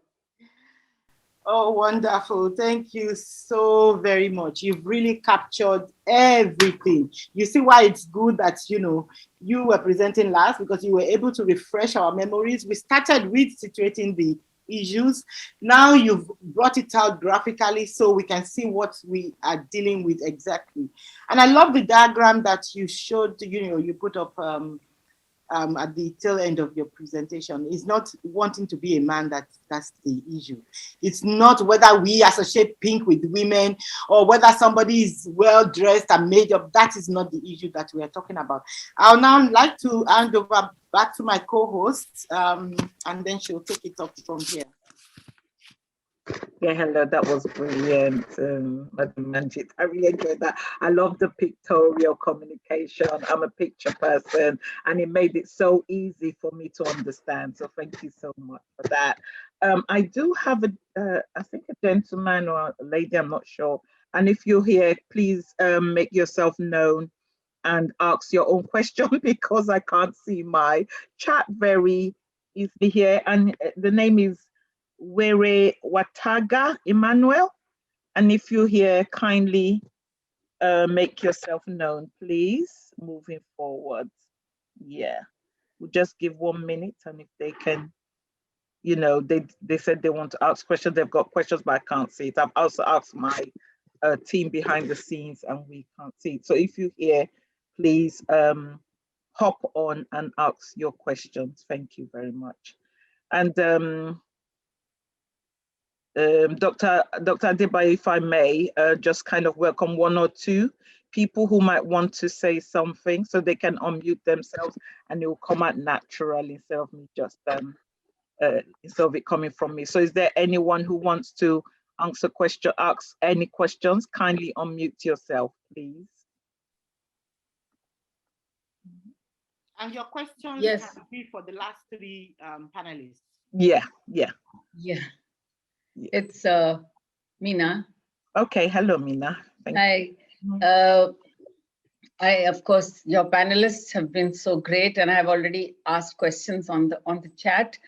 Oh, wonderful. Thank you so very much. You've really captured everything. You see why it's good that, you were presenting last, because you were able to refresh our memories. We started with situating the issues. Now you've brought it out graphically so we can see what we are dealing with exactly. And I love the diagram that you showed, you put up at the tail end of your presentation. It's not wanting to be a man that's the issue. It's not whether we associate pink with women or whether somebody is well dressed and made up. That is not the issue that we are talking about. I'll now like to hand over back to my co-host, and then she'll take it up from here. Yeah, hello, that was brilliant, Madam Manjit. I really enjoyed that. I love the pictorial communication. I'm a picture person, and it made it so easy for me to understand. So thank you so much for that. I do have I think a gentleman or a lady, I'm not sure. And if you're here, please make yourself known and ask your own question because I can't see my chat very easily here. And the name is Were Wataga Emmanuel. And if you're here, kindly make yourself known, please, moving forward. Yeah, we'll just give 1 minute, and if they can, you know, they said they want to ask questions. They've got questions, but I can't see it. I've also asked my team behind the scenes, and we can't see it. So if you're here, please hop on and ask your questions. Thank you very much. And Dr. Adebayo, if I may, just kind of welcome 1 or 2 people who might want to say something, so they can unmute themselves and it will come out naturally instead of me just instead of it coming from me. So is there anyone who wants to ask any questions? Kindly unmute yourself, please. And your questions Yes. can be for the last 3 panelists. Yeah. It's Mina. Okay, hello, Mina. Hi. Of course, your panelists have been so great, and I've already asked questions on the chat.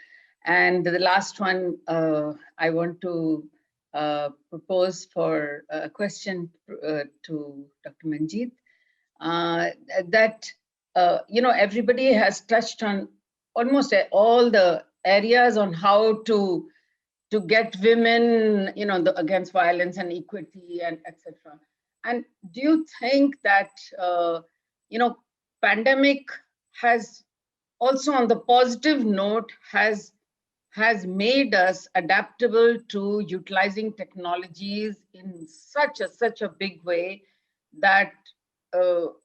And the last one, I want to propose for a question to Dr. Manjeet, that everybody has touched on almost all the areas on how to get women, against violence and equity and etc. And do you think that, pandemic has also, on the positive note, has made us adaptable to utilizing technologies in such a big way that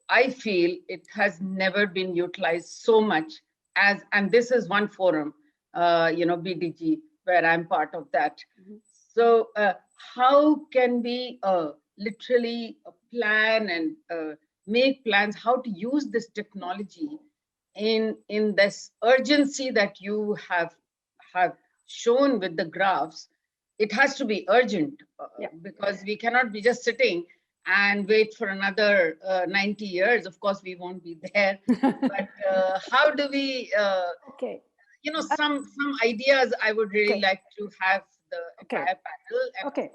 I feel it has never been utilized so much as, and this is one forum, BDG, where I'm part of that. So how can we literally plan and make plans how to use this technology in this urgency that you have shown with the graphs? It has to be urgent because we cannot be just sitting and wait for another 90 years. Of course, we won't be there. But how do we, some ideas I would really like to have the entire panel.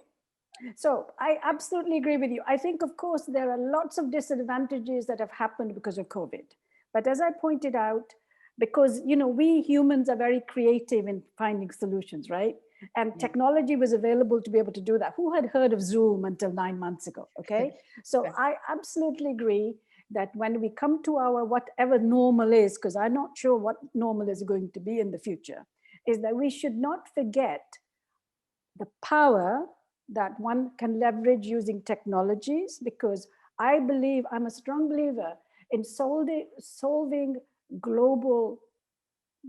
So I absolutely agree with you. I think, of course, there are lots of disadvantages that have happened because of COVID. But as I pointed out, because we humans are very creative in finding solutions, right? And technology was available to be able to do that. Who had heard of Zoom until 9 months ago? Okay, so I absolutely agree that when we come to our whatever normal is, because I'm not sure what normal is going to be in the future, is that we should not forget the power that one can leverage using technologies, because I'm a strong believer in solving global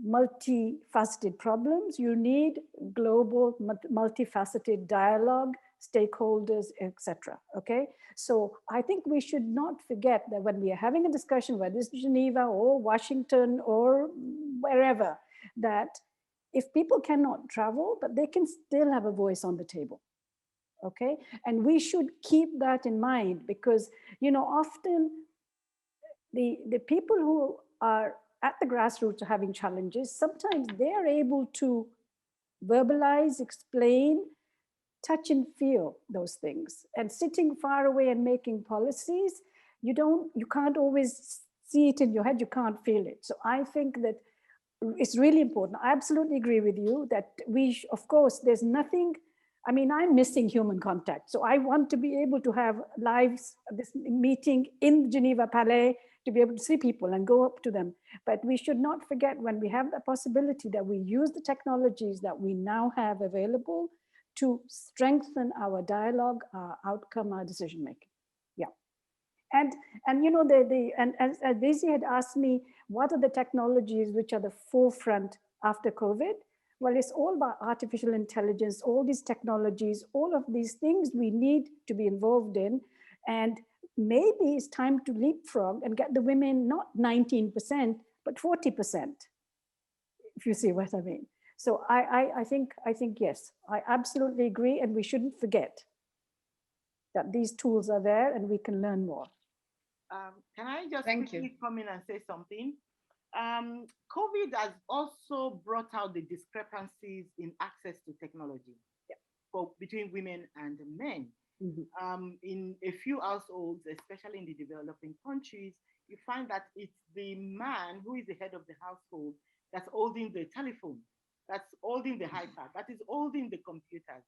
multifaceted problems. You need global multifaceted dialogue, stakeholders, etc. Okay, so I think we should not forget that when we are having a discussion, whether it's Geneva or Washington or wherever, that if people cannot travel, but they can still have a voice on the table. Okay, and we should keep that in mind, because often the people who are at the grassroots are having challenges. Sometimes they are able to verbalize, explain, touch and feel those things. And sitting far away and making policies, you can't always see it in your head, you can't feel it. So I think that it's really important. I absolutely agree with you that of course, there's nothing, I'm missing human contact. So I want to be able to have this meeting in Geneva Palais, to be able to see people and go up to them. But we should not forget, when we have the possibility, that we use the technologies that we now have available to strengthen our dialogue, our outcome, our decision making. Yeah. And as Daisy had asked me, what are the technologies which are the forefront after COVID? Well, it's all about artificial intelligence, all these technologies, all of these things we need to be involved in. And maybe it's time to leapfrog and get the women not 19%, but 40%, if you see what I mean. So I think yes, I absolutely agree. And we shouldn't forget that these tools are there and we can learn more. Can I just Thank quickly come in and say something? COVID has also brought out the discrepancies in access to technology between women and men. In a few households, especially in the developing countries, you find that it's the man who is the head of the household that's holding the telephone, that's holding the iPad, that is holding the computers.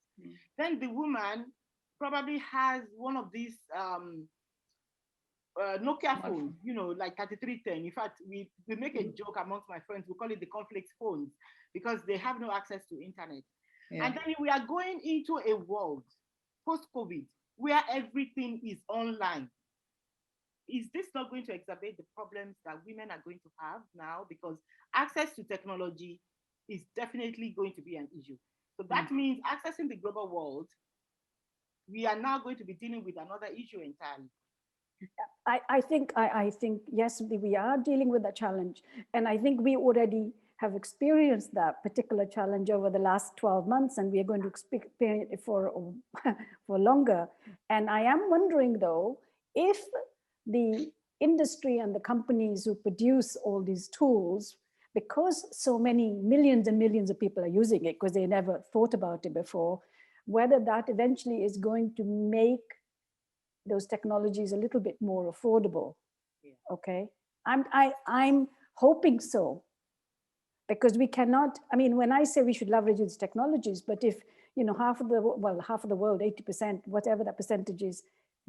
Then the woman probably has one of these Nokia phone, you know, like 3310. In fact, we make a joke amongst my friends. We call it the conflict phones because they have no access to internet. And then we are going into a world post-COVID where everything is online. Is this not going to exacerbate the problems that women are going to have now? Because access to technology is definitely going to be an issue. So that means accessing the global world, we are now going to be dealing with another issue entirely. I think yes, we are dealing with a challenge, and I think we already have experienced that particular challenge over the last 12 months, and we are going to experience it for longer. And I am wondering though, if the industry and the companies who produce all these tools, because so many millions and millions of people are using it because they never thought about it before, whether that eventually is going to make those technologies a little bit more affordable. Okay, I'm hoping so, because we cannot, I mean, when I say we should leverage these technologies, but if, you know, half of the world, 80%, whatever that percentage is,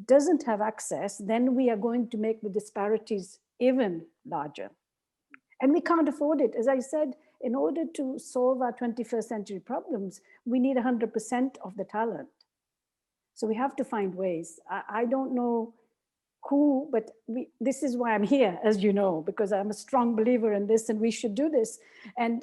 doesn't have access, then we are going to make the disparities even larger. And we can't afford it. As I said, in order to solve our 21st century problems, we need 100% of the talent. So we have to find ways. I don't know who, but this is why I'm here, as you know, because I'm a strong believer in this and we should do this. And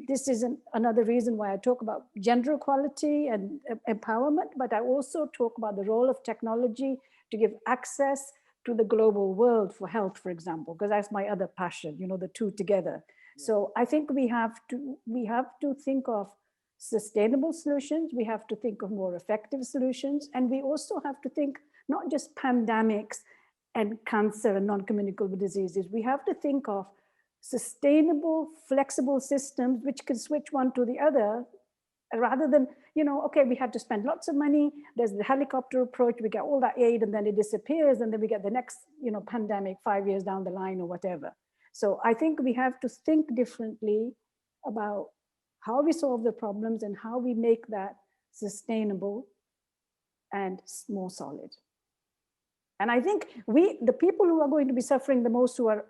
this is another reason why I talk about gender equality and empowerment, but I also talk about the role of technology to give access to the global world for health, for example, because that's my other passion, you know, the two together. So I think we have to think of sustainable solutions. We have to think of more effective solutions. And we also have to think not just pandemics and cancer and non-communicable diseases. We have to think of sustainable, flexible systems which can switch one to the other, rather than, you know, okay, we had to spend lots of money, there's the helicopter approach, we get all that aid and then it disappears and then we get the next, you know, pandemic 5 years down the line or whatever. So I think we have to think differently about how we solve the problems and how we make that sustainable and more solid. And I think the people who are going to be suffering the most, who are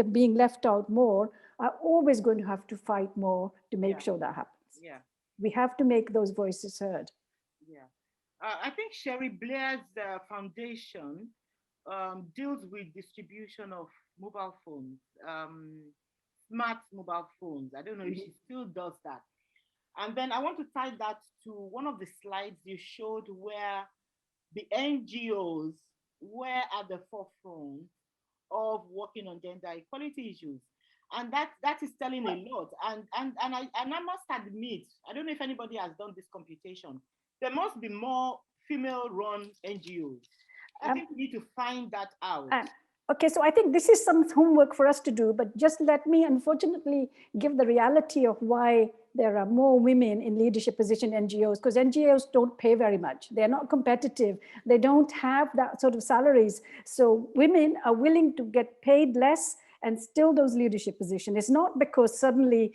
being left out more, are always going to have to fight more to make sure that happens. Yeah. We have to make those voices heard. Yeah. I think Sherry Blair's foundation deals with distribution of mobile phones, smart mobile phones. I don't know if she still does that. And then I want to tie that to one of the slides you showed where the NGOs were at the forefront of working on gender equality issues. And that is telling a lot. And I must admit, I don't know if anybody has done this computation, there must be more female-run NGOs. I think we need to find that out. Okay, so I think this is some homework for us to do, but just let me unfortunately give the reality of why there are more women in leadership position NGOs, because NGOs don't pay very much. They're not competitive. They don't have that sort of salaries. So women are willing to get paid less and still those leadership positions. It's not because suddenly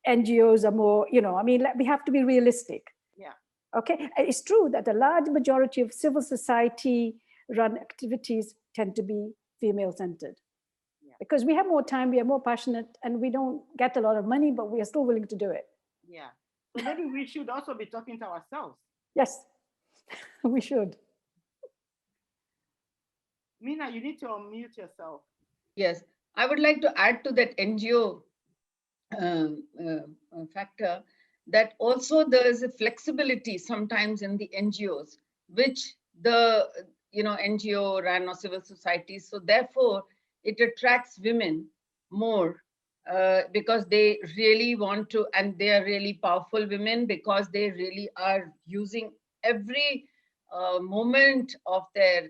NGOs are more, you know, I mean, we have to be realistic. Yeah. Okay, it's true that a large majority of civil society run activities tend to be female-centered, because we have more time, we are more passionate, and we don't get a lot of money, but we are still willing to do it. Yeah. So maybe we should also be talking to ourselves. Yes, we should. Mina, you need to unmute yourself. Yes, I would like to add to that NGO factor that also there is a flexibility sometimes in the NGOs, which the NGO ran or civil society. So therefore, it attracts women more because they really want to, and they are really powerful women because they really are using every moment of their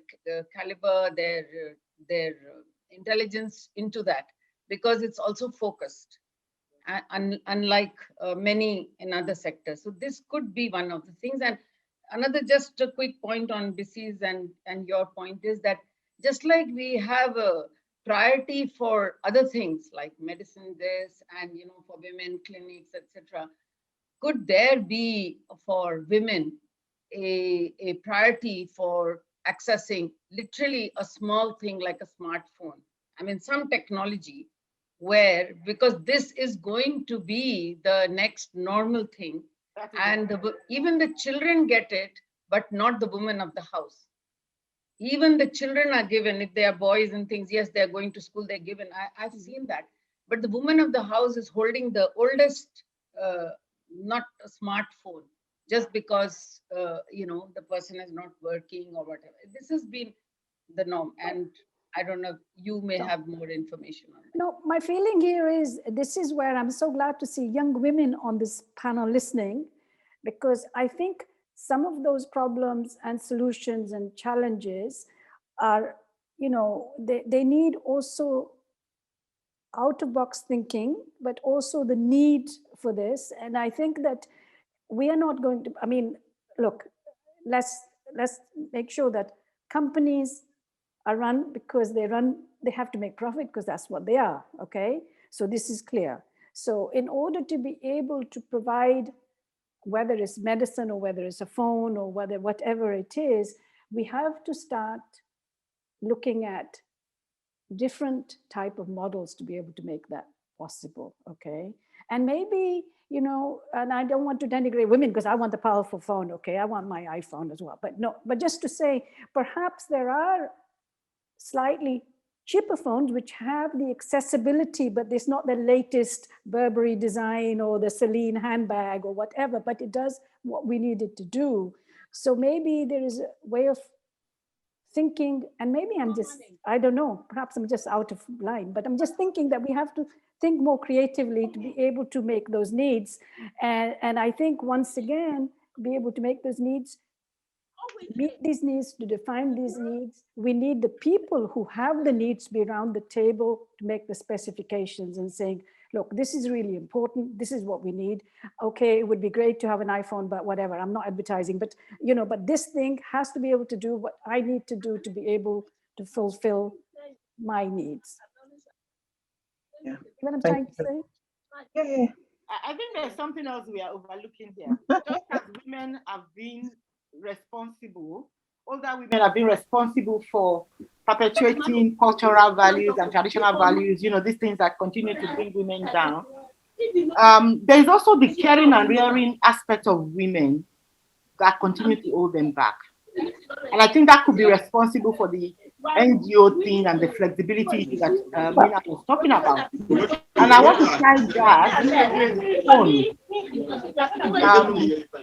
caliber, their intelligence into that, because it's also focused, unlike many in other sectors. So this could be one of the things. And another, just a quick point on disease and your point is that just like we have a priority for other things like medicine, this, and for women clinics, etc., could there be for women a priority for accessing literally a small thing like a smartphone? I mean, some technology where, because this is going to be the next normal thing, and even the children get it, but not the women of the house. Even the children are given, if they are boys and things, yes, they're going to school, they're given. I've seen that. But the woman of the house is holding the oldest, not a smartphone, just because, the person is not working or whatever. This has been the norm. And I don't know, you may have more information on that. No, my feeling here is, this is where I'm so glad to see young women on this panel listening, because I think some of those problems and solutions and challenges are, they need also out of box thinking, but also the need for this. And I think that we are not going to, look, let's make sure that companies are run because they have to make profit, because that's what they are, okay? So this is clear. So in order to be able to provide, whether it's medicine or whether it's a phone or whatever it is, we have to start looking at different type of models to be able to make that possible, okay? And maybe, and I don't want to denigrate women because I want the powerful phone, okay? I want my iPhone as well, but just to say, perhaps there are slightly cheaper phones which have the accessibility, but it's not the latest Burberry design or the Celine handbag or whatever, but it does what we need it to do. So maybe there is a way of thinking, and maybe I don't know, perhaps I'm just out of line, but I'm just thinking that we have to think more creatively to be able to make those needs. And I think, once again, be able to make those needs, meet these needs, to define these needs. We need the people who have the needs to be around the table to make the specifications and saying, look, this is really important. This is what we need. Okay, it would be great to have an iPhone, but whatever, I'm not advertising, but but this thing has to be able to do what I need to do to be able to fulfill my needs. Yeah. What I'm trying to say? Yeah. I think there's something else we are overlooking here. Just as women have been responsible, older women have been responsible for perpetuating cultural values and traditional values, these things that continue to bring women down. There's also the caring and rearing aspect of women that continue to hold them back. And I think that could be responsible for the NGO thing and the flexibility that Mina was talking about. And I want to try that phone.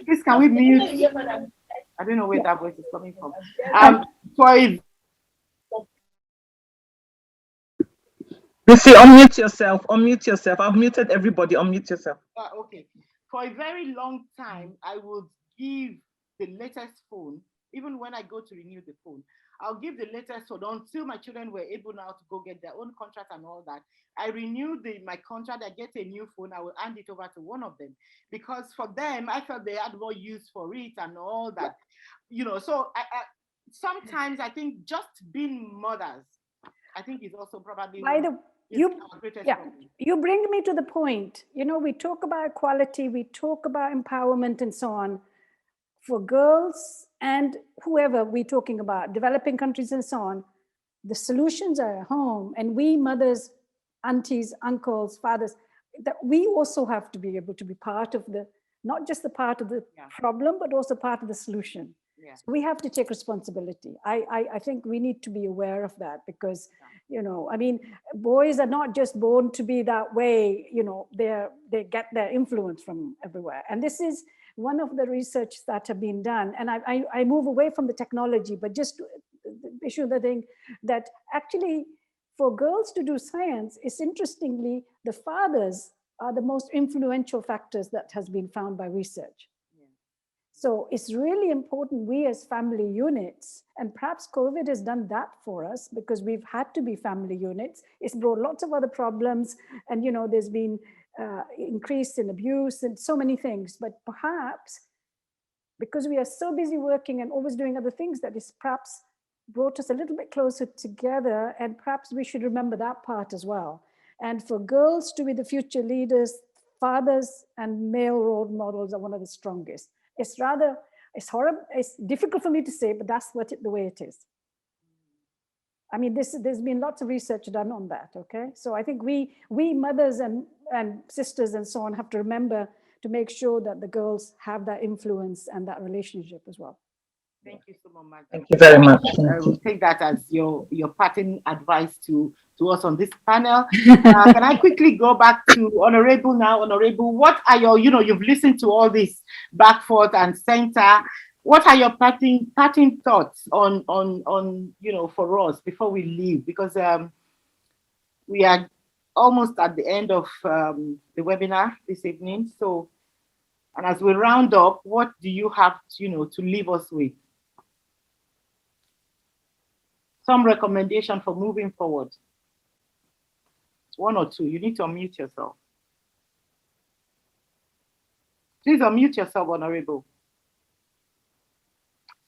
Please, can we mute? I don't know where that voice is coming from. Lucy, unmute yourself. Unmute yourself. I've muted everybody. Unmute yourself. Okay. For a very long time, I would give the latest phone, even when I go to renew the phone. I'll give the latest phone until my children were able now to go get their own contract and all that. I renew my contract, I get a new phone, I will hand it over to one of them. Because for them, I felt they had more use for it and all that. So sometimes I think just being mothers, I think is also probably you bring me to the point. We talk about equality, we talk about empowerment and so on. For girls and whoever we're talking about, developing countries and so on, the solutions are at home. And we mothers, aunties, uncles, fathers, that we also have to be able to be part of not just the part of the problem, but also part of the solution. Yeah. So we have to take responsibility. I think we need to be aware of that because, boys are not just born to be that way, they get their influence from everywhere. And this is one of the research that have been done. And I move away from the technology, but just the issue the thing that actually for girls to do science is, interestingly, the fathers are the most influential factors that has been found by research. So it's really important we as family units, and perhaps COVID has done that for us because we've had to be family units. It's brought lots of other problems, and there's been increase in abuse and so many things. But perhaps because we are so busy working and always doing other things, that is perhaps brought us a little bit closer together, and perhaps we should remember that part as well. And for girls to be the future leaders, fathers and male role models are one of the strongest. It's horrible, it's difficult for me to say, but that's the way it is. I mean, there's been lots of research done on that, okay? So I think we mothers and sisters and so on have to remember to make sure that the girls have that influence and that relationship as well. Thank you so much. Thank you very much. I will take that as your parting advice to us on this panel. Can I quickly go back to Honorable now? Honorable, what are your, you've listened to all this back, forth, and center. What are your parting thoughts on for us before we leave? Because we are almost at the end of the webinar this evening. So, and as we round up, what do you have, to leave us with? Some recommendation for moving forward. One or two. You need to unmute yourself. Please unmute yourself, Honorable.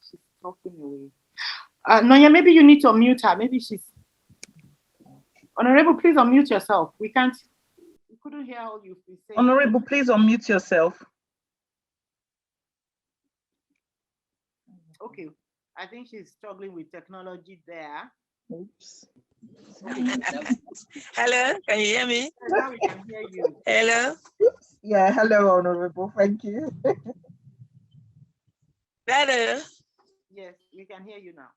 She's talking away. Nonya, maybe you need to unmute her. Maybe she's... Honorable, please unmute yourself. We couldn't hear all you've been saying. Honorable, please unmute yourself. Okay. I think she's struggling with technology there. Oops. Hello, can you hear me? Now we can hear you. Hello. Yeah, hello, Honorable. Thank you. Hello. Yes, we can hear you now.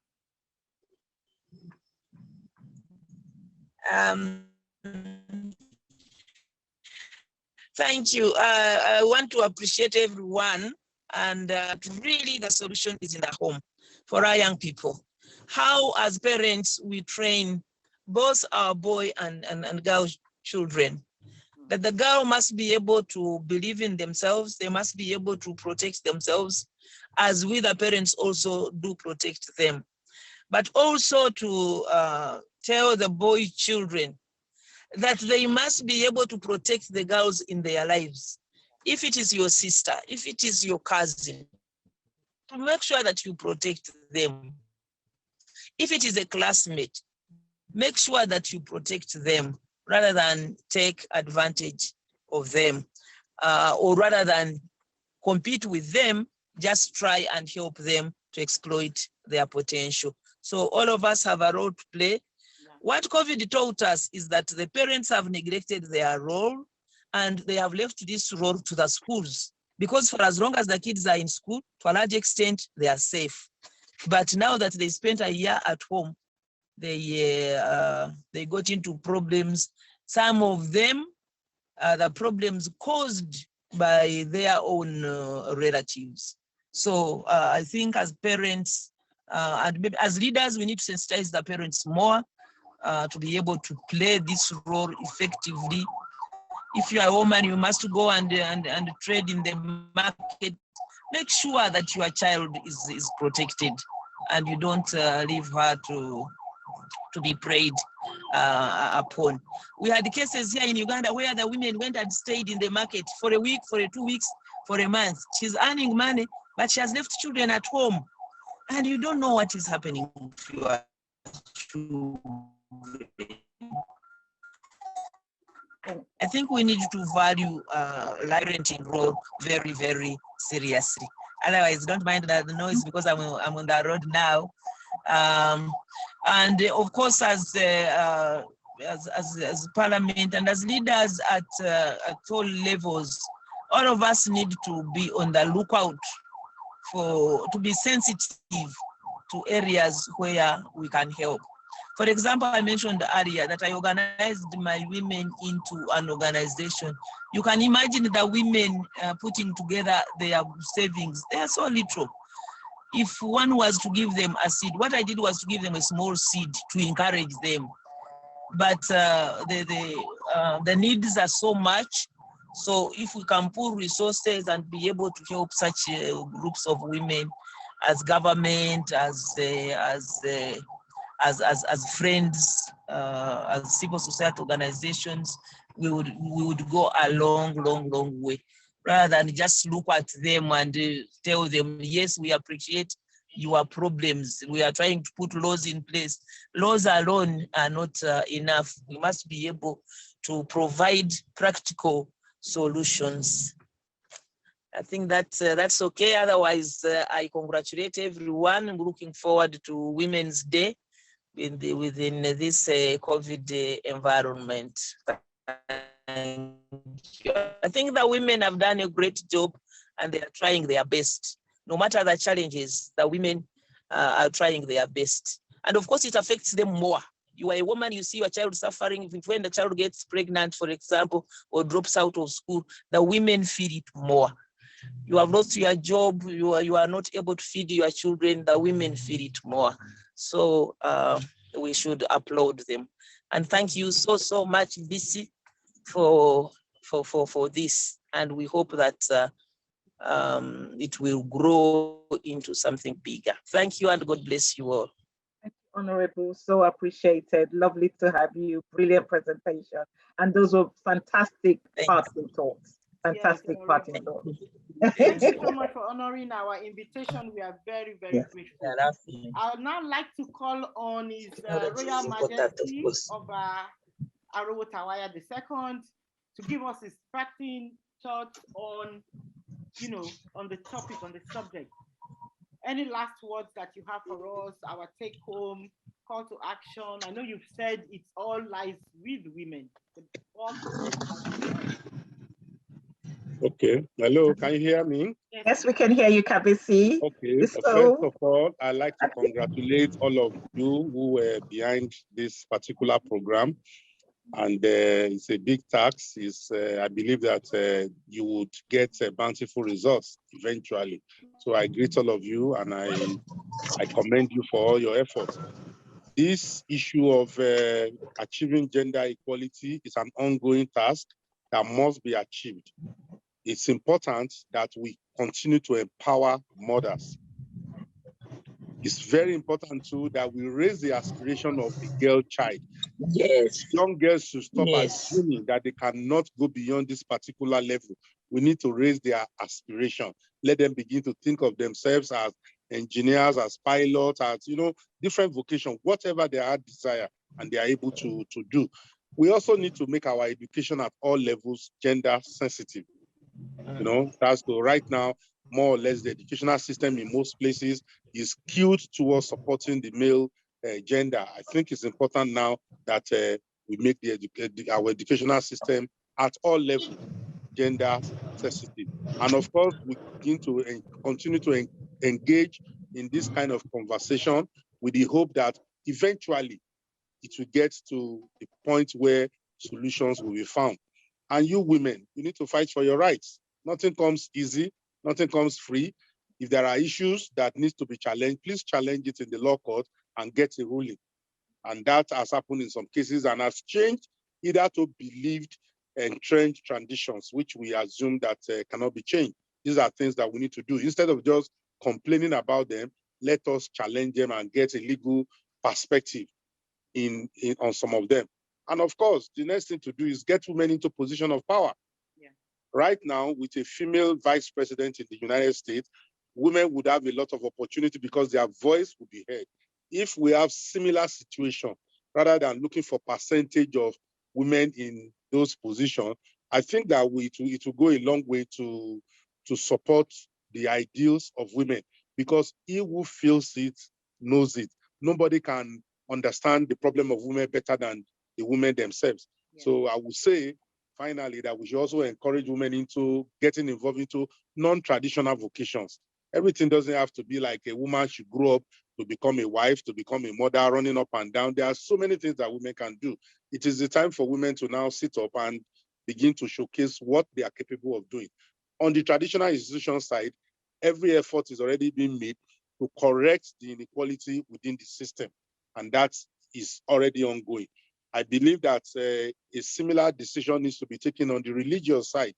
Thank you. I want to appreciate everyone, and really the solution is in the home for our young people. How as parents we train both our boy and girl children, that the girl must be able to believe in themselves, they must be able to protect themselves, as we the parents also do protect them. But also to tell the boy children that they must be able to protect the girls in their lives. If it is your sister, if it is your cousin, to make sure that you protect them. If it is a classmate, make sure that you protect them rather than take advantage of them, or rather than compete with them, just try and help them to exploit their potential. So all of us have a role to play. What COVID taught us is that the parents have neglected their role and they have left this role to the schools, because for as long as the kids are in school, to a large extent, they are safe. But now that they spent a year at home, they got into problems. Some of them, the problems caused by their own relatives. So I think as parents and maybe as leaders, we need to sensitize the parents more to be able to play this role effectively. If you are a woman, you must go and trade in the market. Make sure that your child is protected and you don't leave her to be preyed upon. We had cases here in Uganda where the women went and stayed in the market for a week, for 2 weeks, for a month. She's earning money, but she has left children at home. And you don't know what is happening to your children. I think we need to value parenting role very, very seriously. Otherwise, don't mind the noise because I'm on the road now. And of course, as Parliament and as leaders at all levels, all of us need to be on the lookout to be sensitive to areas where we can help. For example, I mentioned earlier that I organized my women into an organization. You can imagine the women putting together their savings. They are so little. If one was to give them a seed, what I did was to give them a small seed to encourage them. But the needs are so much. So if we can pool resources and be able to help such groups of women, as government, as friends, as civil society organizations, we would go a long way, rather than just look at them and tell them, yes, we appreciate your problems. We are trying to put laws in place. Laws alone are not enough. We must be able to provide practical solutions. I think that's okay. Otherwise, I congratulate everyone. I'm looking forward to Women's Day within this COVID environment. I think the women have done a great job and they are trying their best. No matter the challenges, the women are trying their best. And of course, it affects them more. You are a woman, you see your child suffering. When the child gets pregnant, for example, or drops out of school, the women feel it more. You have lost your job, you are not able to feed your children, the women feel it more. So we should applaud them. And thank you so much, BC, for this. And we hope that it will grow into something bigger. Thank you and God bless you all. Thank you, Honorable. So appreciated. Lovely to have you. Brilliant presentation. And those were fantastic parting thoughts. Fantastic parting thoughts. Thank you so much for honoring our invitation. We are very grateful. I would now like to call on His Royal Majesty of Arowo Tawaya II to give us his parting thoughts on, on the topic, on the subject. Any last words that you have for us, our take home, call to action? I know you've said it all lies with women. Okay. Hello, can you hear me? Yes, we can hear you, Kabisi. Okay. First of all, I'd like to congratulate all of you who were behind this particular program. And it's a big task. I believe that you would get bountiful results eventually. So I greet all of you and I commend you for all your efforts. This issue of achieving gender equality is an ongoing task that must be achieved. It's important that we continue to empower mothers. It's very important too that we raise the aspiration of the girl child. Yes. Young girls should stop assuming that they cannot go beyond this particular level. We need to raise their aspiration. Let them begin to think of themselves as engineers, as pilots, as different vocations, whatever they are desire and they are able to do. We also need to make our education at all levels gender sensitive. That's right now, more or less the educational system in most places is skewed towards supporting the male gender. I think it's important now that we make our educational system at all levels gender sensitive. And of course, we begin to continue to engage in this kind of conversation with the hope that eventually it will get to the point where solutions will be found. And you women, you need to fight for your rights. Nothing comes easy, nothing comes free. If there are issues that need to be challenged, please challenge it in the law court and get a ruling. And that has happened in some cases and has changed either to believed entrenched traditions, which we assume that cannot be changed. These are things that we need to do. Instead of just complaining about them, let us challenge them and get a legal perspective on some of them. And of course, the next thing to do is get women into position of power. Right now, with a female vice president in the United States, women would have a lot of opportunity because their voice would be heard. If we have similar situation, rather than looking for percentage of women in those positions, I think that it will go a long way to support the ideals of women, because he who feels it knows it. Nobody can understand the problem of women better than the women themselves. So I would say, finally, that we should also encourage women into getting involved into non-traditional vocations. Everything doesn't have to be like a woman should grow up to become a wife, to become a mother, running up and down. There are so many things that women can do. It is the time for women to now sit up and begin to showcase what they are capable of doing. On the traditional institution side, every effort is already being made to correct the inequality within the system, and that is already ongoing. I believe that a similar decision needs to be taken on the religious side.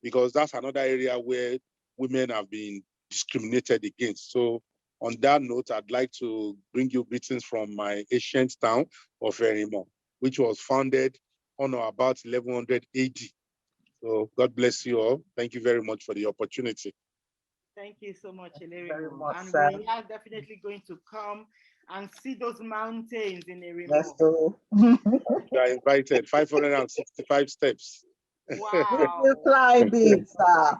because that's another area where women have been discriminated against. So on that note, I'd like to bring you greetings from my ancient town of Erimo, which was founded on or about 1100 AD. So God bless you all. Thank you very much for the opportunity. Thank you so much, Very Erimo. much, And sir. we are definitely going to come and see those mountains in Erimo. Yes, so. You are invited. 565 steps. Wow. You climb it, sir.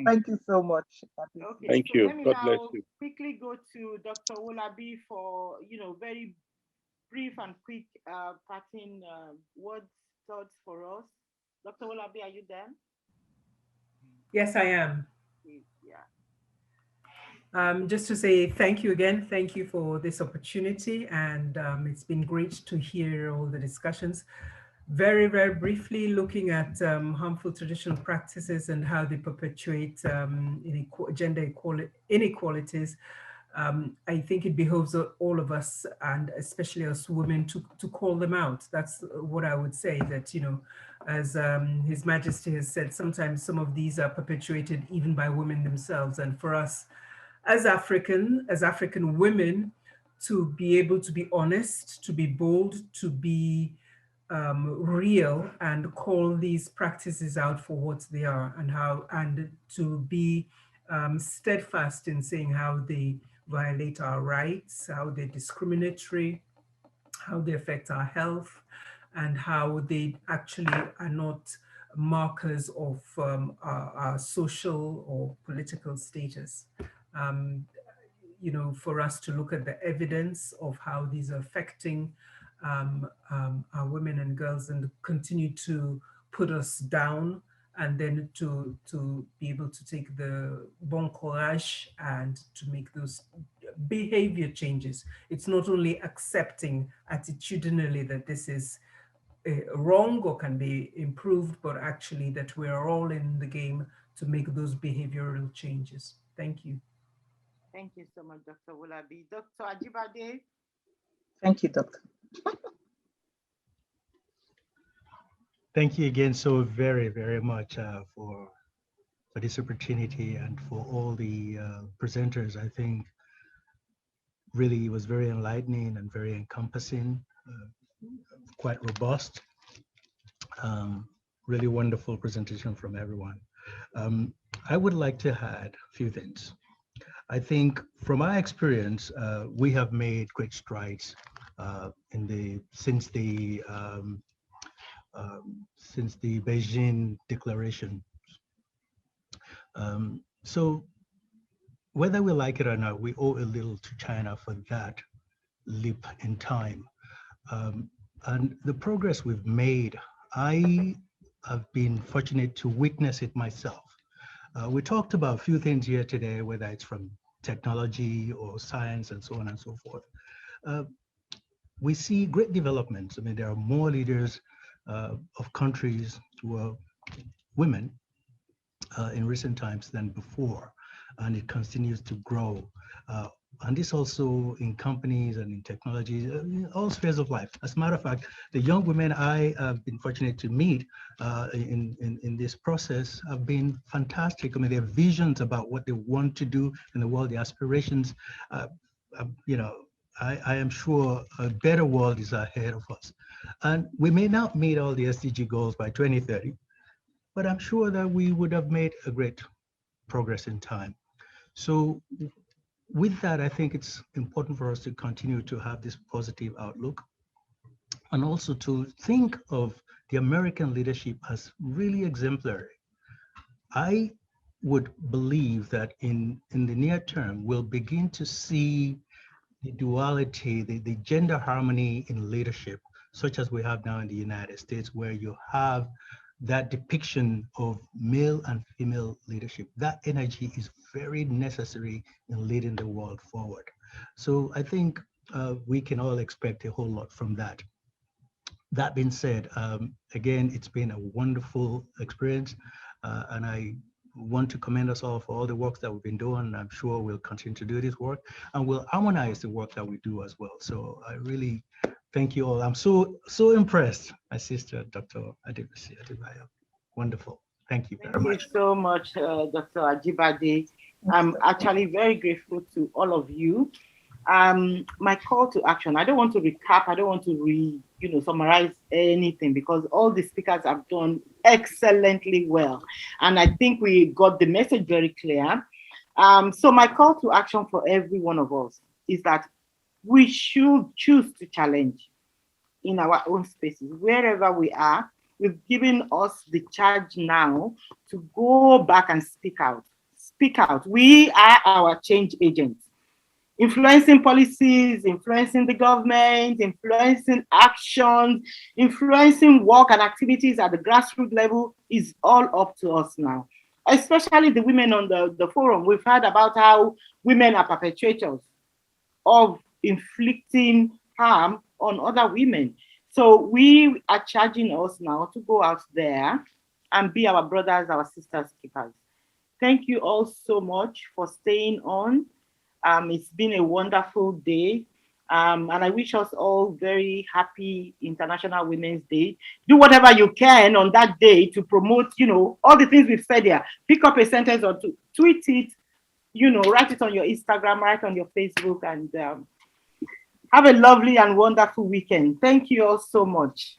Thank you so much. Okay, Thank so you. let me God bless now you. quickly go to Dr. Wolabi for, very brief and quick parting words, thoughts for us. Dr. Wolabi, are you there? Yes, I am. Yeah. Just to say thank you again. Thank you for this opportunity. And it's been great to hear all the discussions. Very, very briefly looking at harmful traditional practices and how they perpetuate gender inequalities. I think it behoves all of us, and especially us women, to call them out. That's what I would say, that, as His Majesty has said, sometimes some of these are perpetuated even by women themselves. And for us as African women, to be able to be honest, to be bold, to be real, and call these practices out for what they are, and to be steadfast in saying how they violate our rights, how they're discriminatory, how they affect our health, and how they actually are not markers of our social or political status. For us to look at the evidence of how these are affecting our women and girls, and continue to put us down, and then to be able to take the bon courage and to make those behavior changes. It's not only accepting attitudinally that this is wrong or can be improved, but actually that we are all in the game to make those behavioral changes. Thank you. Thank you so much, Dr. Wolabi. Dr. Ajibade. Thank you, Doctor. Thank you again so very, very much for this opportunity, and for all the presenters. I think really it was very enlightening and very encompassing, quite robust. Really wonderful presentation from everyone. I would like to add a few things. I think from my experience, we have made great strides since the Beijing Declaration. So whether we like it or not, we owe a little to China for that leap in time. And the progress we've made, I have been fortunate to witness it myself. We talked about a few things here today, whether it's from technology or science and so on and so forth. We see great developments. I mean, there are more leaders of countries who are women in recent times than before, and it continues to grow. And this also in companies and in technology, in all spheres of life. As a matter of fact, the young women I have been fortunate to meet in this process have been fantastic. I mean, their visions about what they want to do in the world, the aspirations, I am sure a better world is ahead of us. And we may not meet all the SDG goals by 2030, but I'm sure that we would have made a great progress in time. So with that, I think it's important for us to continue to have this positive outlook, and also to think of the American leadership as really exemplary. I would believe that in the near term, we'll begin to see the duality, the gender harmony in leadership, such as we have now in the United States, where you have that depiction of male and female leadership. That energy is very necessary in leading the world forward. So I think we can all expect a whole lot from that. That being said, again, it's been a wonderful experience, and I want to commend us all for all the work that we've been doing. I'm sure we'll continue to do this work, and we'll harmonize the work that we do as well. So I really thank you all. I'm so impressed, my sister, Dr. Adebisi Adebayo. Wonderful. Thank you very Thank you much. so much, Dr. Ajibade. I'm actually very grateful to all of you. My call to action, I don't want to recap, I don't want to summarize anything, because all the speakers have done excellently well. And I think we got the message very clear. So my call to action for every one of us is that we should choose to challenge in our own spaces, wherever we are. We've given us the charge now to go back and speak out. Speak out. We are our change agents, influencing policies, influencing the government, influencing actions, influencing work and activities at the grassroots level is all up to us now. Especially the women on the forum. We've heard about how women are perpetrators of inflicting harm on other women. So we are charging us now to go out there and be our brothers, our sisters keepers. Thank you all so much for staying on. It's been a wonderful day. And I wish us all very happy International Women's Day. Do whatever you can on that day to promote, all the things we've said here. Pick up a sentence or two, tweet it, write it on your Instagram, write on your Facebook, and have a lovely and wonderful weekend. Thank you all so much.